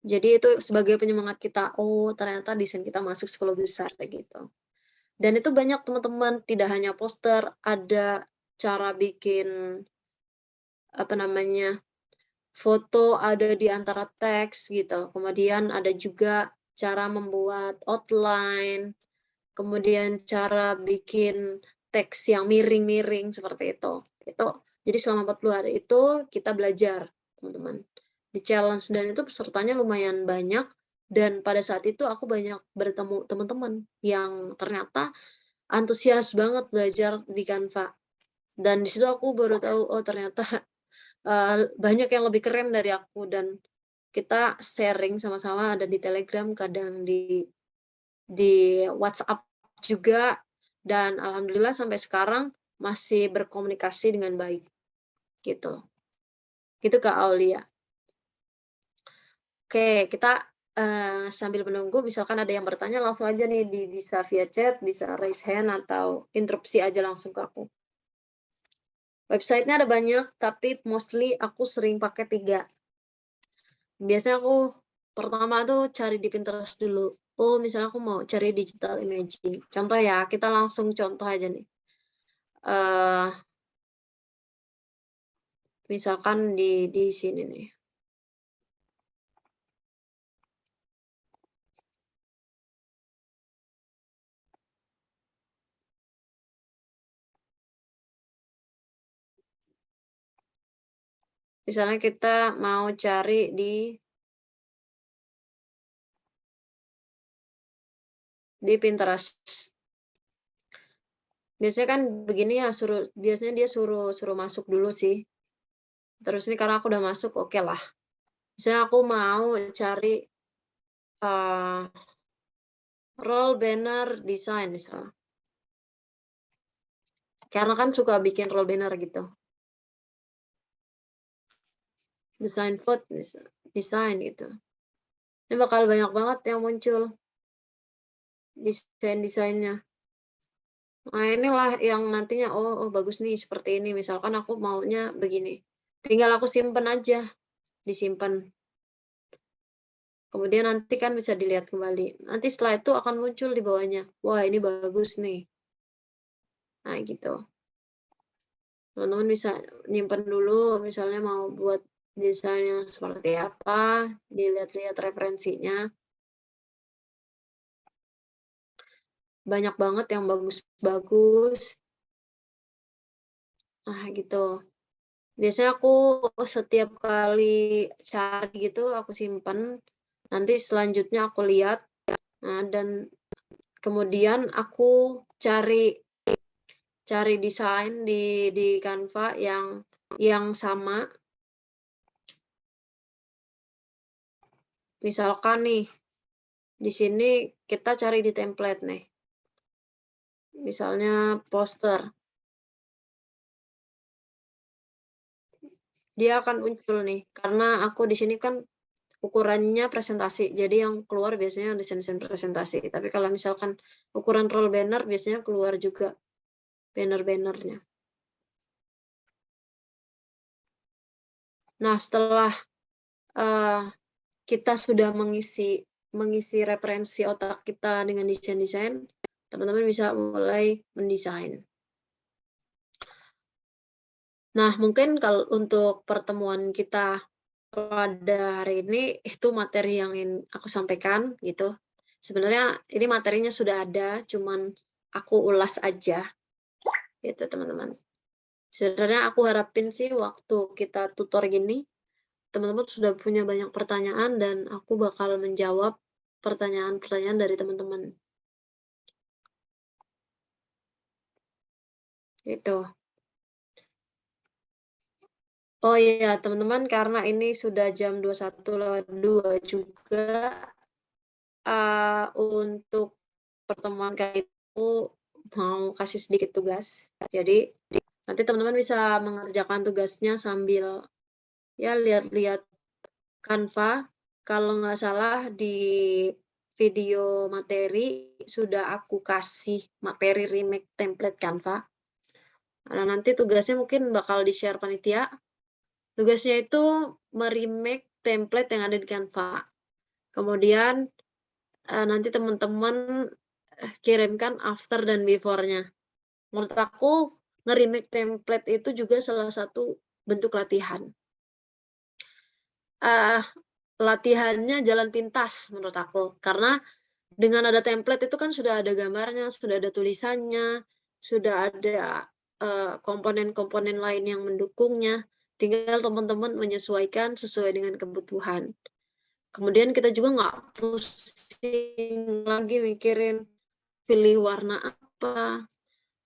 Jadi itu sebagai penyemangat kita, oh ternyata desain kita masuk 10 besar kayak gitu. Dan itu banyak teman-teman, tidak hanya poster, ada cara bikin foto ada di antara teks gitu. Kemudian ada juga cara membuat outline, kemudian cara bikin teks yang miring-miring seperti itu. Jadi selama 40 hari itu kita belajar, teman-teman. Di challenge dan itu pesertanya lumayan banyak dan pada saat itu aku banyak bertemu teman-teman yang ternyata antusias banget belajar di Canva. Dan di situ aku baru tahu oh ternyata banyak yang lebih keren dari aku dan kita sharing sama-sama ada di Telegram, kadang di WhatsApp juga, dan alhamdulillah sampai sekarang masih berkomunikasi dengan baik gitu. Gitu Kak Aulia. Oke, kita sambil menunggu misalkan ada yang bertanya langsung aja nih bisa via chat, bisa raise hand atau interupsi aja langsung ke aku. Websitenya ada banyak, tapi mostly aku sering pakai 3. Biasanya aku pertama tuh cari di Pinterest dulu. Oh, misalnya aku mau cari digital imaging. Contoh ya, kita langsung contoh aja nih. Misalkan di sini nih. Misalnya kita mau cari di Pinterest. Biasanya kan begini ya, biasanya dia suruh masuk dulu sih. Terus ini karena aku udah masuk, oke lah. Misalnya aku mau cari roll banner design misalnya. Karena kan suka bikin roll banner gitu. Design food, design gitu. Ini bakal banyak banget yang muncul desain-desainnya. Nah, inilah yang nantinya, oh bagus nih, seperti ini. Misalkan aku maunya begini. Tinggal aku simpen aja, disimpan. Kemudian nanti kan bisa dilihat kembali. Nanti setelah itu akan muncul di bawahnya. Wah, ini bagus nih. Nah, gitu. Teman-teman bisa nyimpan dulu, misalnya mau buat desain yang seperti apa, dilihat-lihat referensinya. Banyak banget yang bagus-bagus. Nah, gitu. Biasanya aku setiap kali cari gitu, aku simpan. Nanti selanjutnya aku lihat. Nah, dan kemudian aku cari desain di Canva yang sama. Misalkan nih, di sini kita cari di template nih. Misalnya poster. Dia akan muncul nih, karena aku di sini kan ukurannya presentasi. Jadi yang keluar biasanya desain-desain presentasi. Tapi kalau misalkan ukuran roll banner biasanya keluar juga banner-bannernya. Nah, setelah kita sudah mengisi referensi otak kita dengan desain-desain, teman-teman bisa mulai mendesain. Nah, mungkin kalau untuk pertemuan kita pada hari ini, itu materi yang ingin aku sampaikan, gitu. Sebenarnya ini materinya sudah ada, cuman aku ulas aja, gitu teman-teman. Sebenarnya aku harapin sih waktu kita tutor gini, teman-teman sudah punya banyak pertanyaan dan aku bakal menjawab pertanyaan-pertanyaan dari teman-teman. Gitu. Oh iya, teman-teman, karena ini sudah jam 21.02 juga, untuk pertemuan kali itu mau kasih sedikit tugas. Jadi, nanti teman-teman bisa mengerjakan tugasnya sambil ya lihat-lihat Canva. Kalau nggak salah di video materi sudah aku kasih materi remake template Canva. Nah, nanti tugasnya mungkin bakal di-share panitia. Tugasnya itu me-remake template yang ada di Canva. Kemudian nanti teman-teman kirimkan after dan before-nya. Menurut aku nge-remake template itu juga salah satu bentuk latihan. Latihannya jalan pintas menurut aku, karena dengan ada template itu kan sudah ada gambarnya, sudah ada tulisannya, sudah ada komponen-komponen lain yang mendukungnya. Tinggal teman-teman menyesuaikan sesuai dengan kebutuhan. Kemudian kita juga nggak pusing lagi mikirin pilih warna apa,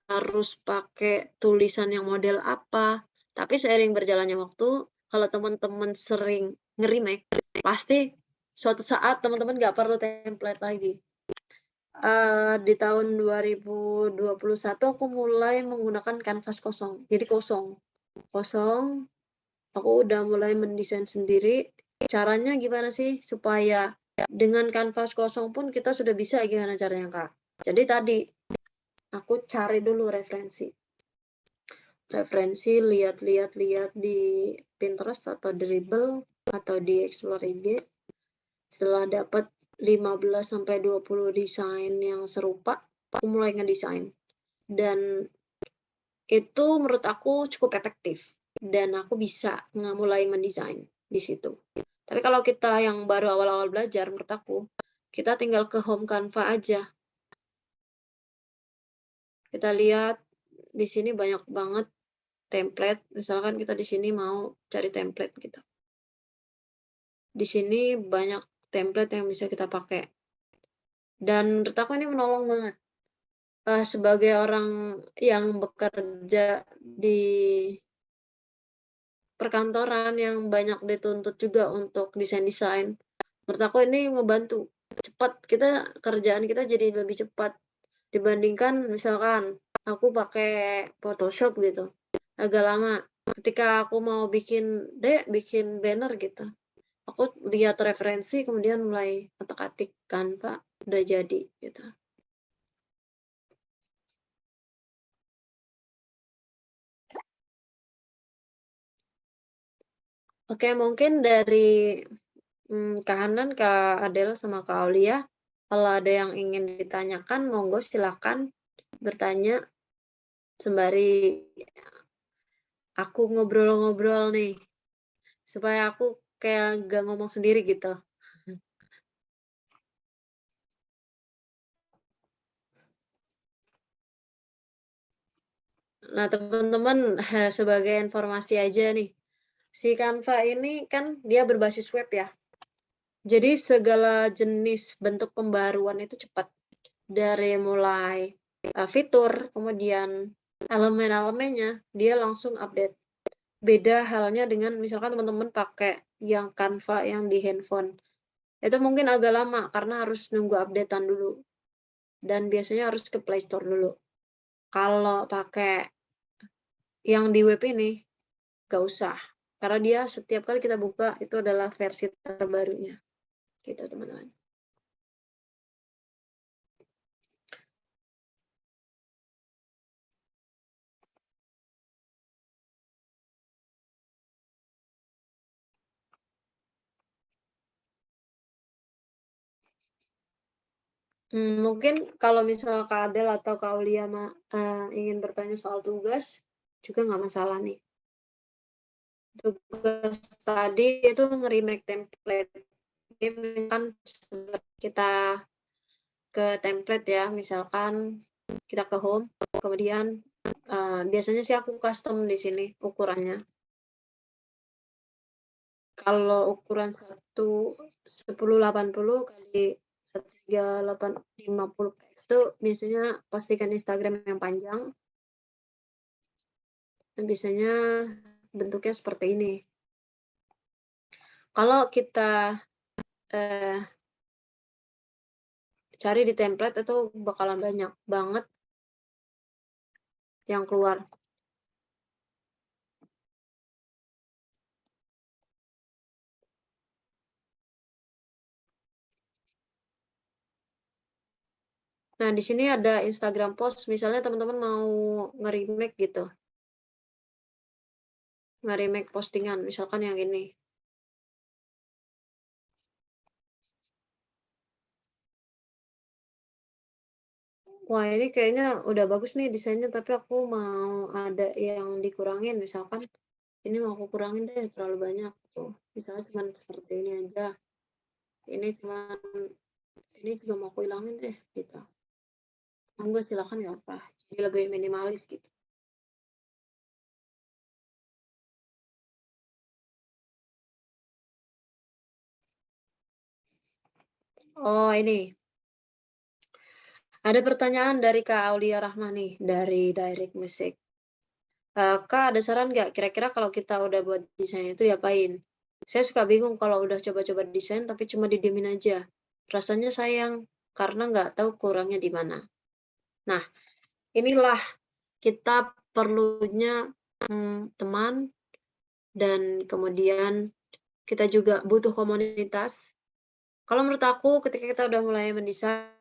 harus pakai tulisan yang model apa. Tapi seiring berjalannya waktu, kalau teman-teman sering nge-remake, pasti suatu saat teman-teman nggak perlu template lagi. Di tahun 2021 aku mulai menggunakan kanvas kosong. Jadi kosong, aku udah mulai mendesain sendiri. Caranya gimana sih supaya dengan kanvas kosong pun kita sudah bisa, gimana caranya, Kak? Jadi tadi aku cari dulu referensi, lihat di Pinterest atau Dribbble atau di Explore IG. Setelah dapat 15-20 desain yang serupa, aku mulai ngedesain. Dan itu menurut aku cukup efektif dan aku bisa mulai mendesain di situ. Tapi kalau kita yang baru awal-awal belajar, menurut aku kita tinggal ke home Canva aja. Kita lihat di sini banyak banget template. Misalkan kita di sini mau cari template gitu. Di sini banyak template yang bisa kita pakai. Dan menurut aku ini menolong banget. Sebagai orang yang bekerja di perkantoran yang banyak dituntut juga untuk desain-desain, menurut aku ini ngebantu. Cepat, kerjaan kita jadi lebih cepat dibandingkan misalkan aku pakai Photoshop gitu. Agak lama. Ketika aku mau bikin banner gitu. Aku lihat referensi kemudian mulai otak-atik Canva, udah jadi gitu. Oke, mungkin dari Kak Hanan, Kak Adel, sama Kak Aulia, kalau ada yang ingin ditanyakan, monggo silakan bertanya sembari aku ngobrol-ngobrol nih, supaya aku kayak gak ngomong sendiri gitu. Nah, teman-teman, sebagai informasi aja nih, si Canva ini kan dia berbasis web ya. Jadi segala jenis bentuk pembaruan itu cepat. Dari mulai fitur, kemudian elemen-elemennya, dia langsung update. Beda halnya dengan misalkan teman-teman pakai yang Canva yang di handphone. Itu mungkin agak lama karena harus nunggu updatean dulu. Dan biasanya harus ke Play Store dulu. Kalau pakai yang di web ini, gak usah. Karena dia setiap kali kita buka, itu adalah versi terbarunya. Gitu, teman-teman. Mungkin kalau misal Kak Adel atau Kak Aulia ingin bertanya soal tugas, juga nggak masalah nih. Tugas tadi itu nge-remake template. Jadi misalkan kita ke template ya, misalkan kita ke home, kemudian biasanya sih aku custom di sini ukurannya. Kalau ukuran 1080 kali 3850 itu biasanya postingan Instagram yang panjang. Dan biasanya bentuknya seperti ini. Kalau kita cari di template itu bakalan banyak banget yang keluar. Nah, di sini ada Instagram post, misalnya teman-teman mau nge-remake gitu. Nge-remake postingan, misalkan yang ini. Wah, ini kayaknya udah bagus nih desainnya, tapi aku mau ada yang dikurangin, misalkan ini mau aku kurangin deh, terlalu banyak tuh. Misalnya cuma seperti ini aja. Ini juga mau aku hilangin deh, gitu. Monggo silakan nggak apa, jadi lebih minimalis gitu. Oh, ini. Ada pertanyaan dari Kak Aulia Rahmani dari Direct Message. Kak, ada saran nggak kira-kira kalau kita udah buat desain itu diapain? Saya suka bingung kalau udah coba-coba desain tapi cuma didiemin aja. Rasanya sayang karena nggak tahu kurangnya di mana. Nah, inilah kita perlunya teman dan kemudian kita juga butuh komunitas. Kalau menurut aku ketika kita udah mulai mendesain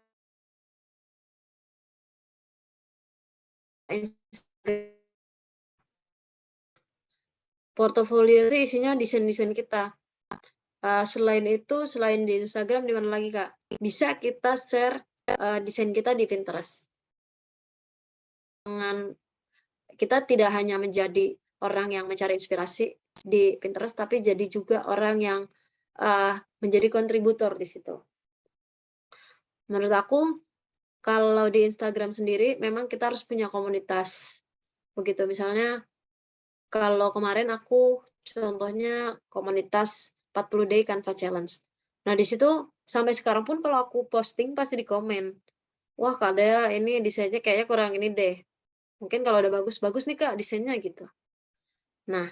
portofolio itu isinya desain-desain kita. Selain itu, selain di Instagram, di mana lagi, Kak? Bisa kita share desain kita di Pinterest. Kita tidak hanya menjadi orang yang mencari inspirasi di Pinterest, tapi jadi juga orang yang menjadi kontributor di situ. Menurut aku, kalau di Instagram sendiri, memang kita harus punya komunitas. Begitu, misalnya kalau kemarin aku contohnya komunitas 40 Day Canva Challenge. Nah, di situ sampai sekarang pun kalau aku posting pasti di komen, "Wah, Kak Dea, ini desainnya kayaknya kurang ini deh. Mungkin kalau udah bagus, bagus nih Kak desainnya," gitu. Nah,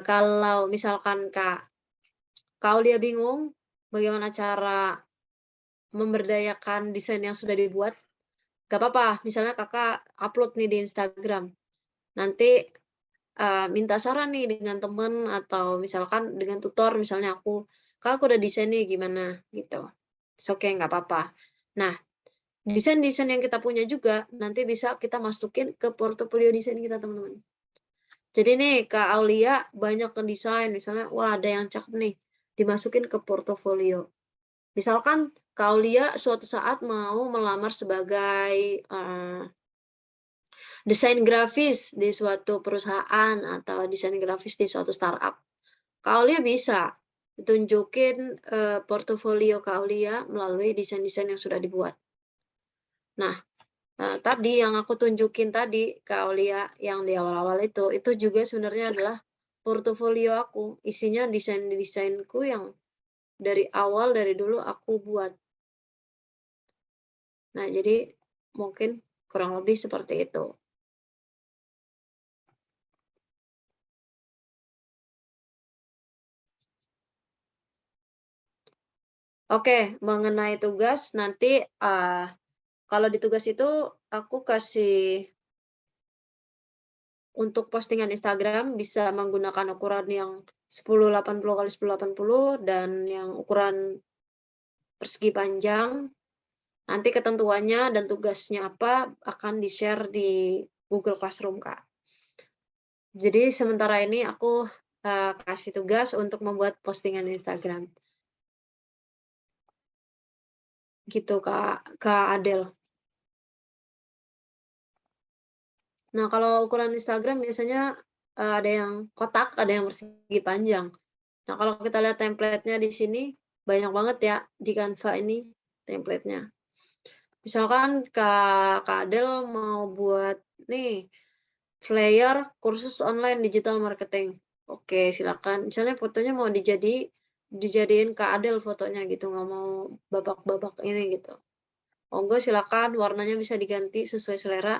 kalau misalkan Kak Aulia bingung bagaimana cara memberdayakan desain yang sudah dibuat, gak apa-apa, misalnya Kakak upload nih di Instagram. Nanti minta saran nih dengan temen atau misalkan dengan tutor, misalnya "Kak, aku udah desain nih, gimana?" Gitu. It's okay, nggak apa-apa. Nah, desain-desain yang kita punya juga nanti bisa kita masukin ke portofolio desain kita, teman-teman. Jadi nih, Kak Aulia banyak ngedesain, misalnya, wah ada yang cakep nih, dimasukin ke portofolio. Misalkan Kak Aulia suatu saat mau melamar sebagai desain grafis di suatu perusahaan atau desain grafis di suatu startup. Kak Aulia bisa tunjukin portofolio Kak Aulia melalui desain-desain yang sudah dibuat. Nah, tadi yang aku tunjukin tadi Kak Aulia yang di awal-awal itu juga sebenarnya adalah portofolio aku. Isinya desain-desainku yang dari awal, dari dulu aku buat. Nah, jadi mungkin kurang lebih seperti itu. Oke, mengenai tugas nanti kalau di tugas itu aku kasih untuk postingan Instagram bisa menggunakan ukuran yang 1080 kali 1080 dan yang ukuran persegi panjang. Nanti ketentuannya dan tugasnya apa akan di-share di Google Classroom, Kak. Jadi sementara ini aku kasih tugas untuk membuat postingan Instagram. gitu Kak Adel. Nah, kalau ukuran Instagram biasanya, ada yang kotak, ada yang persegi panjang. Nah, kalau kita lihat template-nya di sini, banyak banget ya di Canva ini template-nya. Misalkan Kak Adel mau buat nih, flyer kursus online digital marketing. Oke, silakan. Misalnya fotonya mau dijadiin Kak Adel fotonya gitu, nggak mau babak-babak ini gitu. Monggo silakan, warnanya bisa diganti sesuai selera.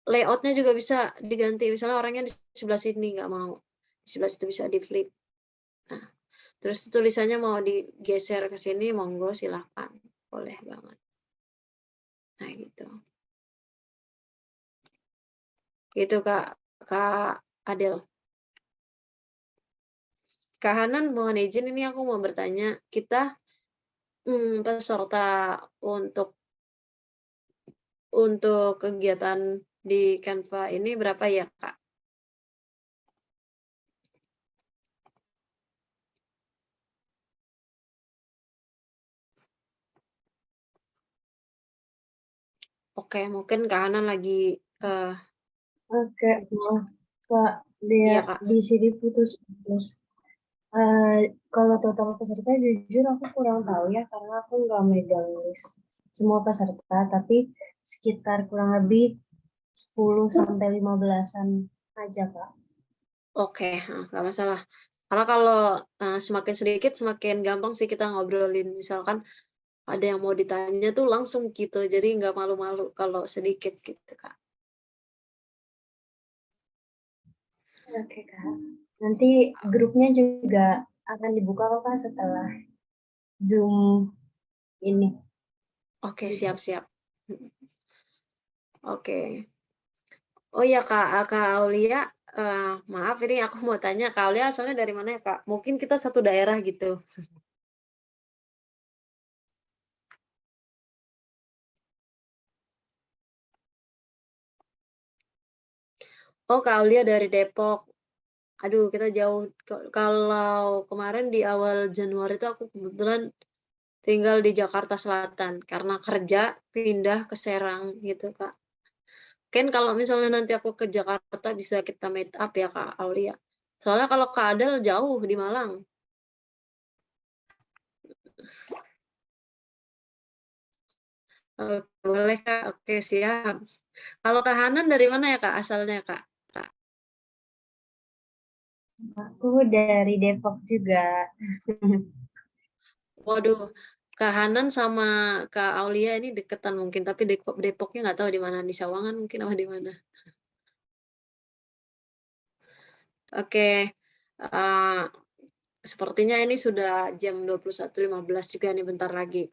Layout-nya juga bisa diganti, misalnya orangnya di sebelah sini nggak mau, di sebelah situ bisa di-flip. Nah, terus tulisannya mau digeser ke sini, monggo silakan, boleh banget. Nah gitu. Gitu Kak Adel. Kak Hanan mohon izin ini aku mau bertanya, kita, peserta untuk kegiatan di Canva ini berapa ya, Kak? Oke, mungkin Kak Hanan lagi, Oke, maaf Kak, iya, dia Kak. di sini putus-putus. Kalau total peserta jujur aku kurang tahu ya, karena aku nggak megang list semua peserta, tapi sekitar kurang lebih 10 sampai 15-an aja, Kak. Oke, nggak masalah. Karena kalau, semakin sedikit semakin gampang sih kita ngobrolin. Misalkan ada yang mau ditanya tuh langsung gitu, jadi nggak malu-malu kalau sedikit gitu, Kak. Oke, Kak. Nanti grupnya juga akan dibuka kok, Kak, setelah Zoom ini. Oke, Gitu. siap-siap. Oke. Oh iya, Kak Aulia, maaf ini aku mau tanya, Kak Aulia asalnya dari mana ya, Kak? Mungkin kita satu daerah gitu. Oh, Kak Aulia dari Depok. Aduh, kita jauh. Kalau kemarin di awal Januari itu aku kebetulan tinggal di Jakarta Selatan karena kerja pindah ke Serang gitu, Kak. Mungkin kalau misalnya nanti aku ke Jakarta bisa kita meet up ya, Kak Aulia. Soalnya kalau Kak Adel jauh di Malang. Boleh, Kak. Oke, siap. Kalau Kak Hanan dari mana ya, Kak, asalnya, Kak? Aku dari Depok juga. Waduh, Kak Hanan sama Kak Aulia ini deketan mungkin, tapi Depoknya nggak tahu di mana, di Sawangan mungkin apa di mana. Oke, eee, sepertinya ini sudah jam 21.15 juga nih bentar lagi.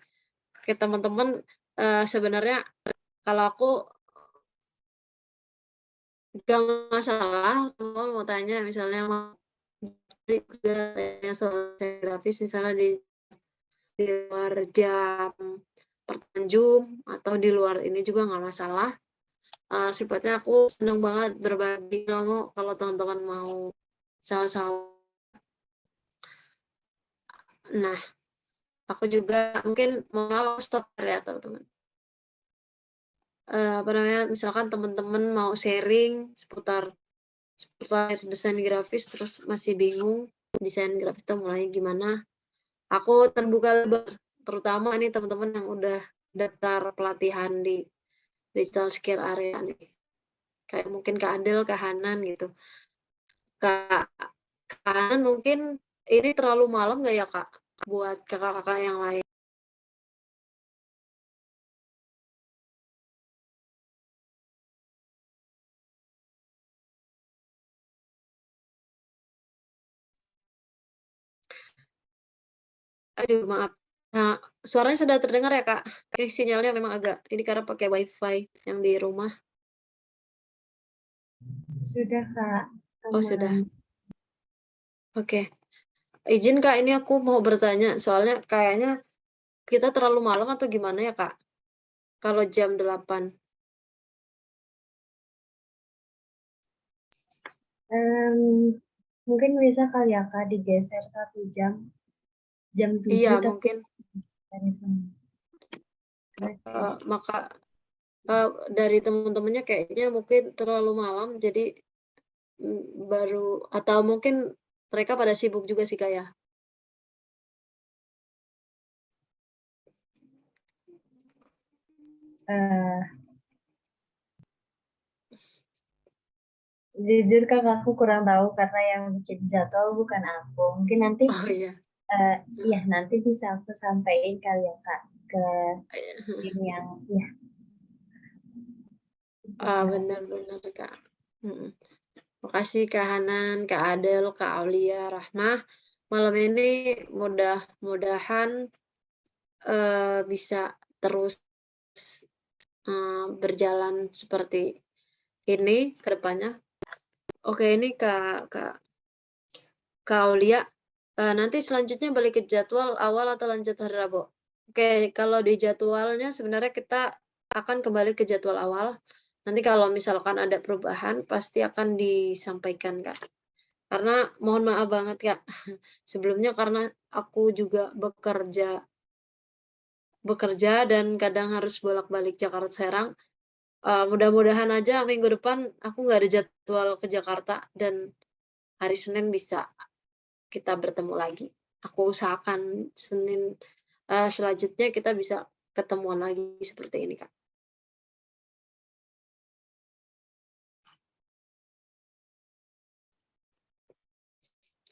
Oke teman-teman, sebenarnya kalau aku nggak masalah, teman mau tanya misalnya mau tanya selesai grafis misalnya di luar jam pertengahan Zoom atau di luar ini juga nggak masalah. Sifatnya aku senang banget berbagi ilmu kalau teman-teman mau sama-sama. Nah, aku juga mungkin mau stop ya teman-teman. Apa namanya, misalkan teman-teman mau sharing seputar desain grafis terus masih bingung desain grafis itu mulai gimana, aku terbuka lebar, terutama nih teman-teman yang udah daftar pelatihan di digital skill area nih. Kayak mungkin Kak Adel, Kak Hanan gitu. Kak Hanan mungkin ini terlalu malam nggak ya, Kak, buat kakak-kakak yang lain? Aduh, maaf. Nah, suaranya sudah terdengar ya, Kak? Ini sinyalnya memang agak ini karena pakai WiFi yang di rumah. Sudah, Kak. Oh, Aman. sudah. Oke. Izin, Kak, ini aku mau bertanya, soalnya kayaknya kita terlalu malam atau gimana ya, Kak? Kalau jam 8. Mungkin bisa kali ya, Kak, digeser 1 jam. Jam 7 Iya, tapi mungkin. dari sana. Maka dari teman-temannya kayaknya mungkin terlalu malam, jadi baru atau mungkin mereka pada sibuk juga sih Kak ya. Eh, jujur Kak, aku kurang tahu karena yang bikin jadwal bukan aku. Mungkin nanti Oh iya. ya nanti bisa aku sampaikan kali ya Kak ke tim yang ya. Benar-benar Kak. Makasih Kak Hanan, Kak Adel, Kak Aulia, Rahmah. Malam ini mudah-mudahan bisa terus berjalan seperti ini ke depannya. Oke, ini Kak Aulia, nanti selanjutnya balik ke jadwal awal atau lanjut hari Rabu? Oke, kalau di jadwalnya sebenarnya kita akan kembali ke jadwal awal. Nanti kalau misalkan ada perubahan pasti akan disampaikan, Kak. Karena mohon maaf banget, Kak, sebelumnya karena aku juga bekerja dan kadang harus bolak-balik Jakarta Serang. Mudah-mudahan aja minggu depan aku nggak ada jadwal ke Jakarta dan hari Senin bisa kita bertemu lagi. Aku usahakan Senin selanjutnya kita bisa ketemuan lagi seperti ini, Kak.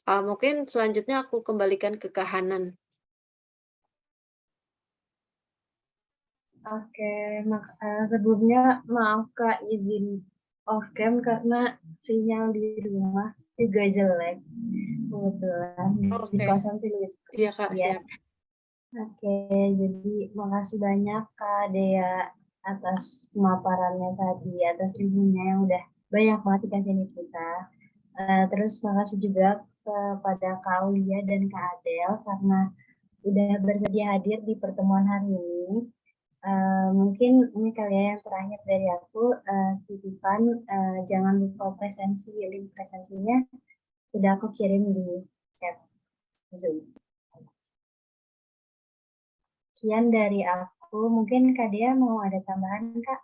Mungkin selanjutnya aku kembalikan ke Kak Hanan. Oke, sebelumnya maaf Kak izin off cam karena sinyal di rumah juga jelek kebetulan di Oke. kosan tuh. Iya, Kak, Ya. siap. Oke, jadi makasih banyak Kak Dea atas pemaparannya tadi, atas ilmunya yang udah banyak banget dikasih ke kita. Terus makasih juga kepada Kak Aulia dan Kak Adel karena udah bersedia hadir di pertemuan hari ini. Mungkin ini kali ya yang terakhir dari aku, titipan jangan lupa link presensinya sudah aku kirim di chat Zoom. Sekian dari aku, mungkin Kak Dea mau ada tambahan Kak?